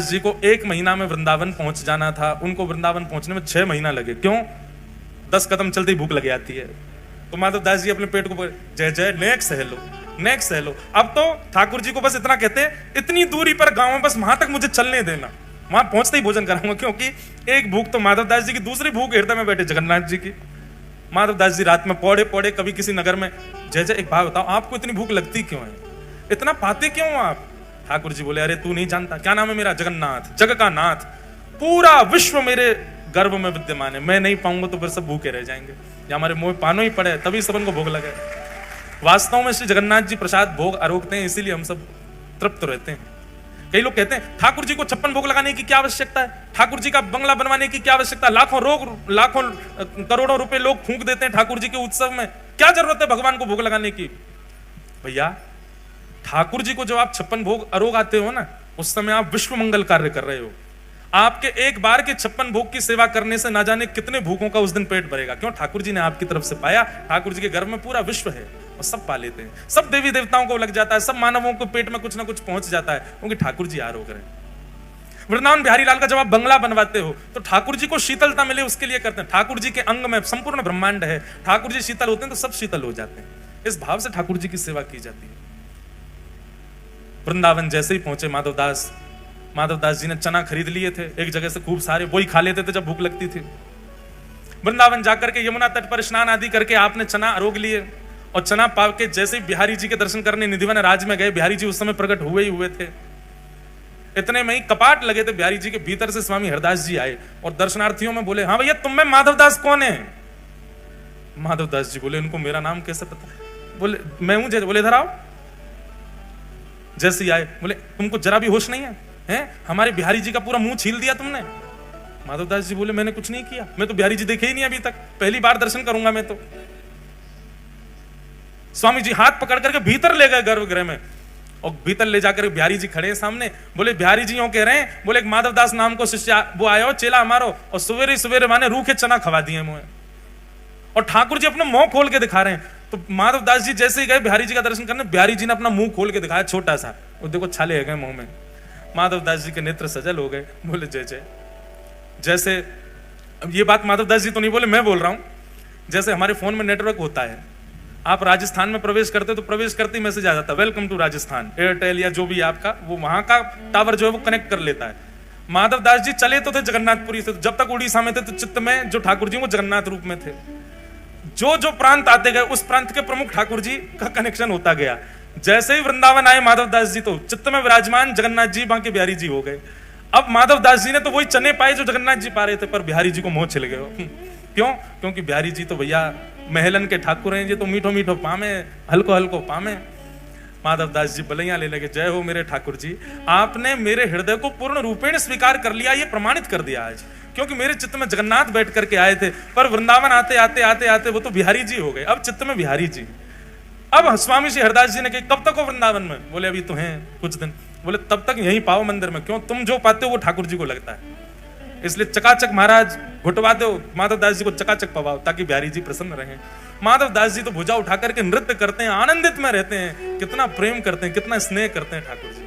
जी को 1 महीना में वृंदावन पहुंच जाना था, उनको वृंदावन पहुंचने में 6 महीना लगे। क्यों? 10 कदम चलते ही भूख लग जाती है। तो माधवदास जी अपने पेट को जय जय नेक्स्ट सह लो। अब तो ठाकुर जी को बस इतना कहते हैं, इतनी दूरी पर गांव में बस वहां तक मुझे चलने देना, वहां पहुंचते ही भोजन कराऊंगा। क्योंकि एक भूख तो माधवदास जी की, दूसरी भूख हृदय में बैठे जगन्नाथ जी की। माधवदास जी रात में पौड़े कभी किसी नगर में, जय जय एक बात बताओ आपको इतनी भूख लगती क्यों है, इतना पाते क्यों आप? ठाकुर जी बोले अरे तू नहीं जानता, क्या नाम है मेरा? जगन्नाथ, जग का नाथ, पूरा विश्व मेरे गर्भ में विद्यमान है, मैं नहीं पाऊंगा तो फिर सब भूखे रह जाएंगे, या हमारे मुंह पानो ही पड़े तभी सब उनको भोग लगे। वास्तव में श्री जगन्नाथ जी प्रसाद भोग आरोगते हैं, इसीलिए हम सब तृप्त रहते हैं। कई लोग कहते हैं ठाकुर जी को 56 भोग लगाने की क्या आवश्यकता है, ठाकुर जी का बंगला बनवाने की क्या आवश्यकता, लाखों करोड़ों रुपए लोग फूंक देते हैं ठाकुर जी के उत्सव में, क्या जरूरत है भगवान को भोग लगाने की? भैया ठाकुर जी को जब आप 56 भोग आरोग आते हो ना, उस समय आप विश्व मंगल कार्य कर रहे हो। आपके एक बार के 56 भोग की सेवा करने से ना जाने कितने भूखों का उस दिन पेट भरेगा। क्यों? ठाकुर जी ने आपकी तरफ से पाया, ठाकुर जी के घर में पूरा विश्व है और सब पा लेते हैं, सब देवी देवताओं को लग जाता है, सब मानवों को पेट में कुछ ना कुछ पहुंच जाता है, क्योंकि ठाकुर जी आरोग रहे हैं। वृंदावन बिहारी लाल का जब आप बंगला बनवाते हो तो ठाकुर जी को शीतलता मिले उसके लिए करते हैं। ठाकुर जी के अंग में संपूर्ण ब्रह्मांड है, ठाकुर जी शीतल होते हैं तो सब शीतल हो जाते हैं। इस भाव से ठाकुर जी की सेवा की जाती है। वृंदावन जैसे ही पहुंचे माधवदास जी ने चना खरीद लिए थे एक जगह से खूब सारे, वही खा लेते थे जब भूख लगती थी। वृंदावन जाकर के यमुना तट पर स्नान आदि करके आपने चना आरोग लिए, और चना पाव के जैसे ही बिहारी जी के दर्शन करने निधिवन राज में गए, बिहारी जी उस समय प्रकट हुए ही हुए थे। इतने में ही कपाट लगे थे बिहारी जी के, भीतर से स्वामी हरदास जी आए और दर्शनार्थियों में बोले हाँ भैया तुम में माधवदास कौन है? माधवदास जी बोले उनको मेरा नाम कैसे पता? बोले मैं हूं। बोले इधर आओ। जैसे ही आए बोले तुमको जरा भी होश नहीं है, हमारे बिहारी जी का पूरा मुंह छील दिया तुमने। माधवदास जी बोले मैंने कुछ नहीं किया, मैं तो बिहारी जी देखे ही नहीं अभी तक, पहली बार दर्शन करूंगा मैं तो। स्वामी जी हाथ पकड़ करके भीतर ले गए गर्भगृह में, और भीतर ले जाकर बिहारी जी खड़े हैं सामने। बोले बिहारी जी यूं कह रहे हैं, बोले एक माधवदास नाम को शिष्य वो आया हो चेला हमारो, और सवेरे सवेरे माने रूखे चना खवा दिए मुझे। और ठाकुर जी अपने मुंह खोल के दिखा रहे हैं, तो माधव दास जी जैसे ही गए बिहारी जी का दर्शन करने, बिहारी जी ने अपना मुंह खोल के दिखाया छोटा सा, वो देखो छाले गए मुंह में। माधव दास जी के नेत्र सजल हो गए, बोले जय जय। जैसे अब ये बात माधव दास जी तो नहीं बोले, मैं बोल रहा हूं। जैसे हमारे फोन में नेटवर्क होता है, आप राजस्थान में प्रवेश करते तो प्रवेश करते ही मैसेज आ जाता है वेलकम टू राजस्थान, एयरटेल या जो भी आपका, वो वहां का टावर जो है वो कनेक्ट कर लेता है। माधव दास जी चले तो थे जगन्नाथपुरी से, जब तक उड़ीसा में थे तो चित्त में जो ठाकुर जी वो जगन्नाथ रूप में थे। जो जो प्रांत आते गए उस प्रांत के प्रमुख ठाकुर जी का कनेक्शन होता गया। जैसे ही वृंदावन आए माधव दास जी तो चित्त में विराजमान जगन्नाथ जी बाकी बिहारी जी हो गए। अब माधव दास जी ने तो वही चने पाए जो जगन्नाथ जी पा रहे थे, पर बिहारी जी को मोह छिल गए। क्यों? क्योंकि बिहारी जी तो भैया महलन के ठाकुर हैं, ये तो मीठो मीठो पामे, हल्को हल्को पामे। माधव दास जी बलैया ले लगे, जय हो मेरे ठाकुर जी, आपने मेरे हृदय को पूर्ण रूपेण स्वीकार कर लिया, ये प्रमाणित कर दिया आज। क्योंकि मेरे चित्त में जगन्नाथ बैठ करके आए थे, पर वृंदावन आते आते आते आते वो तो बिहारी जी हो गए, अब चित्त में बिहारी जी। अब स्वामी श्री हरदास जी ने कहा कब तक हो वृंदावन में? बोले अभी तो हैं कुछ दिन। बोले तब तक यहीं पाओ मंदिर में। क्यों? तुम जो पाते हो वो ठाकुर जी को लगता है, इसलिए चकाचक महाराज घुटवा दो, माधव दास जी को चकाचक पवाओ ताकि बिहारी जी प्रसन्न रहें। माधव दास जी तो भुजा उठा करके नृत्य करते हैं, आनंदित में रहते हैं, कितना प्रेम करते हैं, कितना स्नेह करते हैं ठाकुर जी।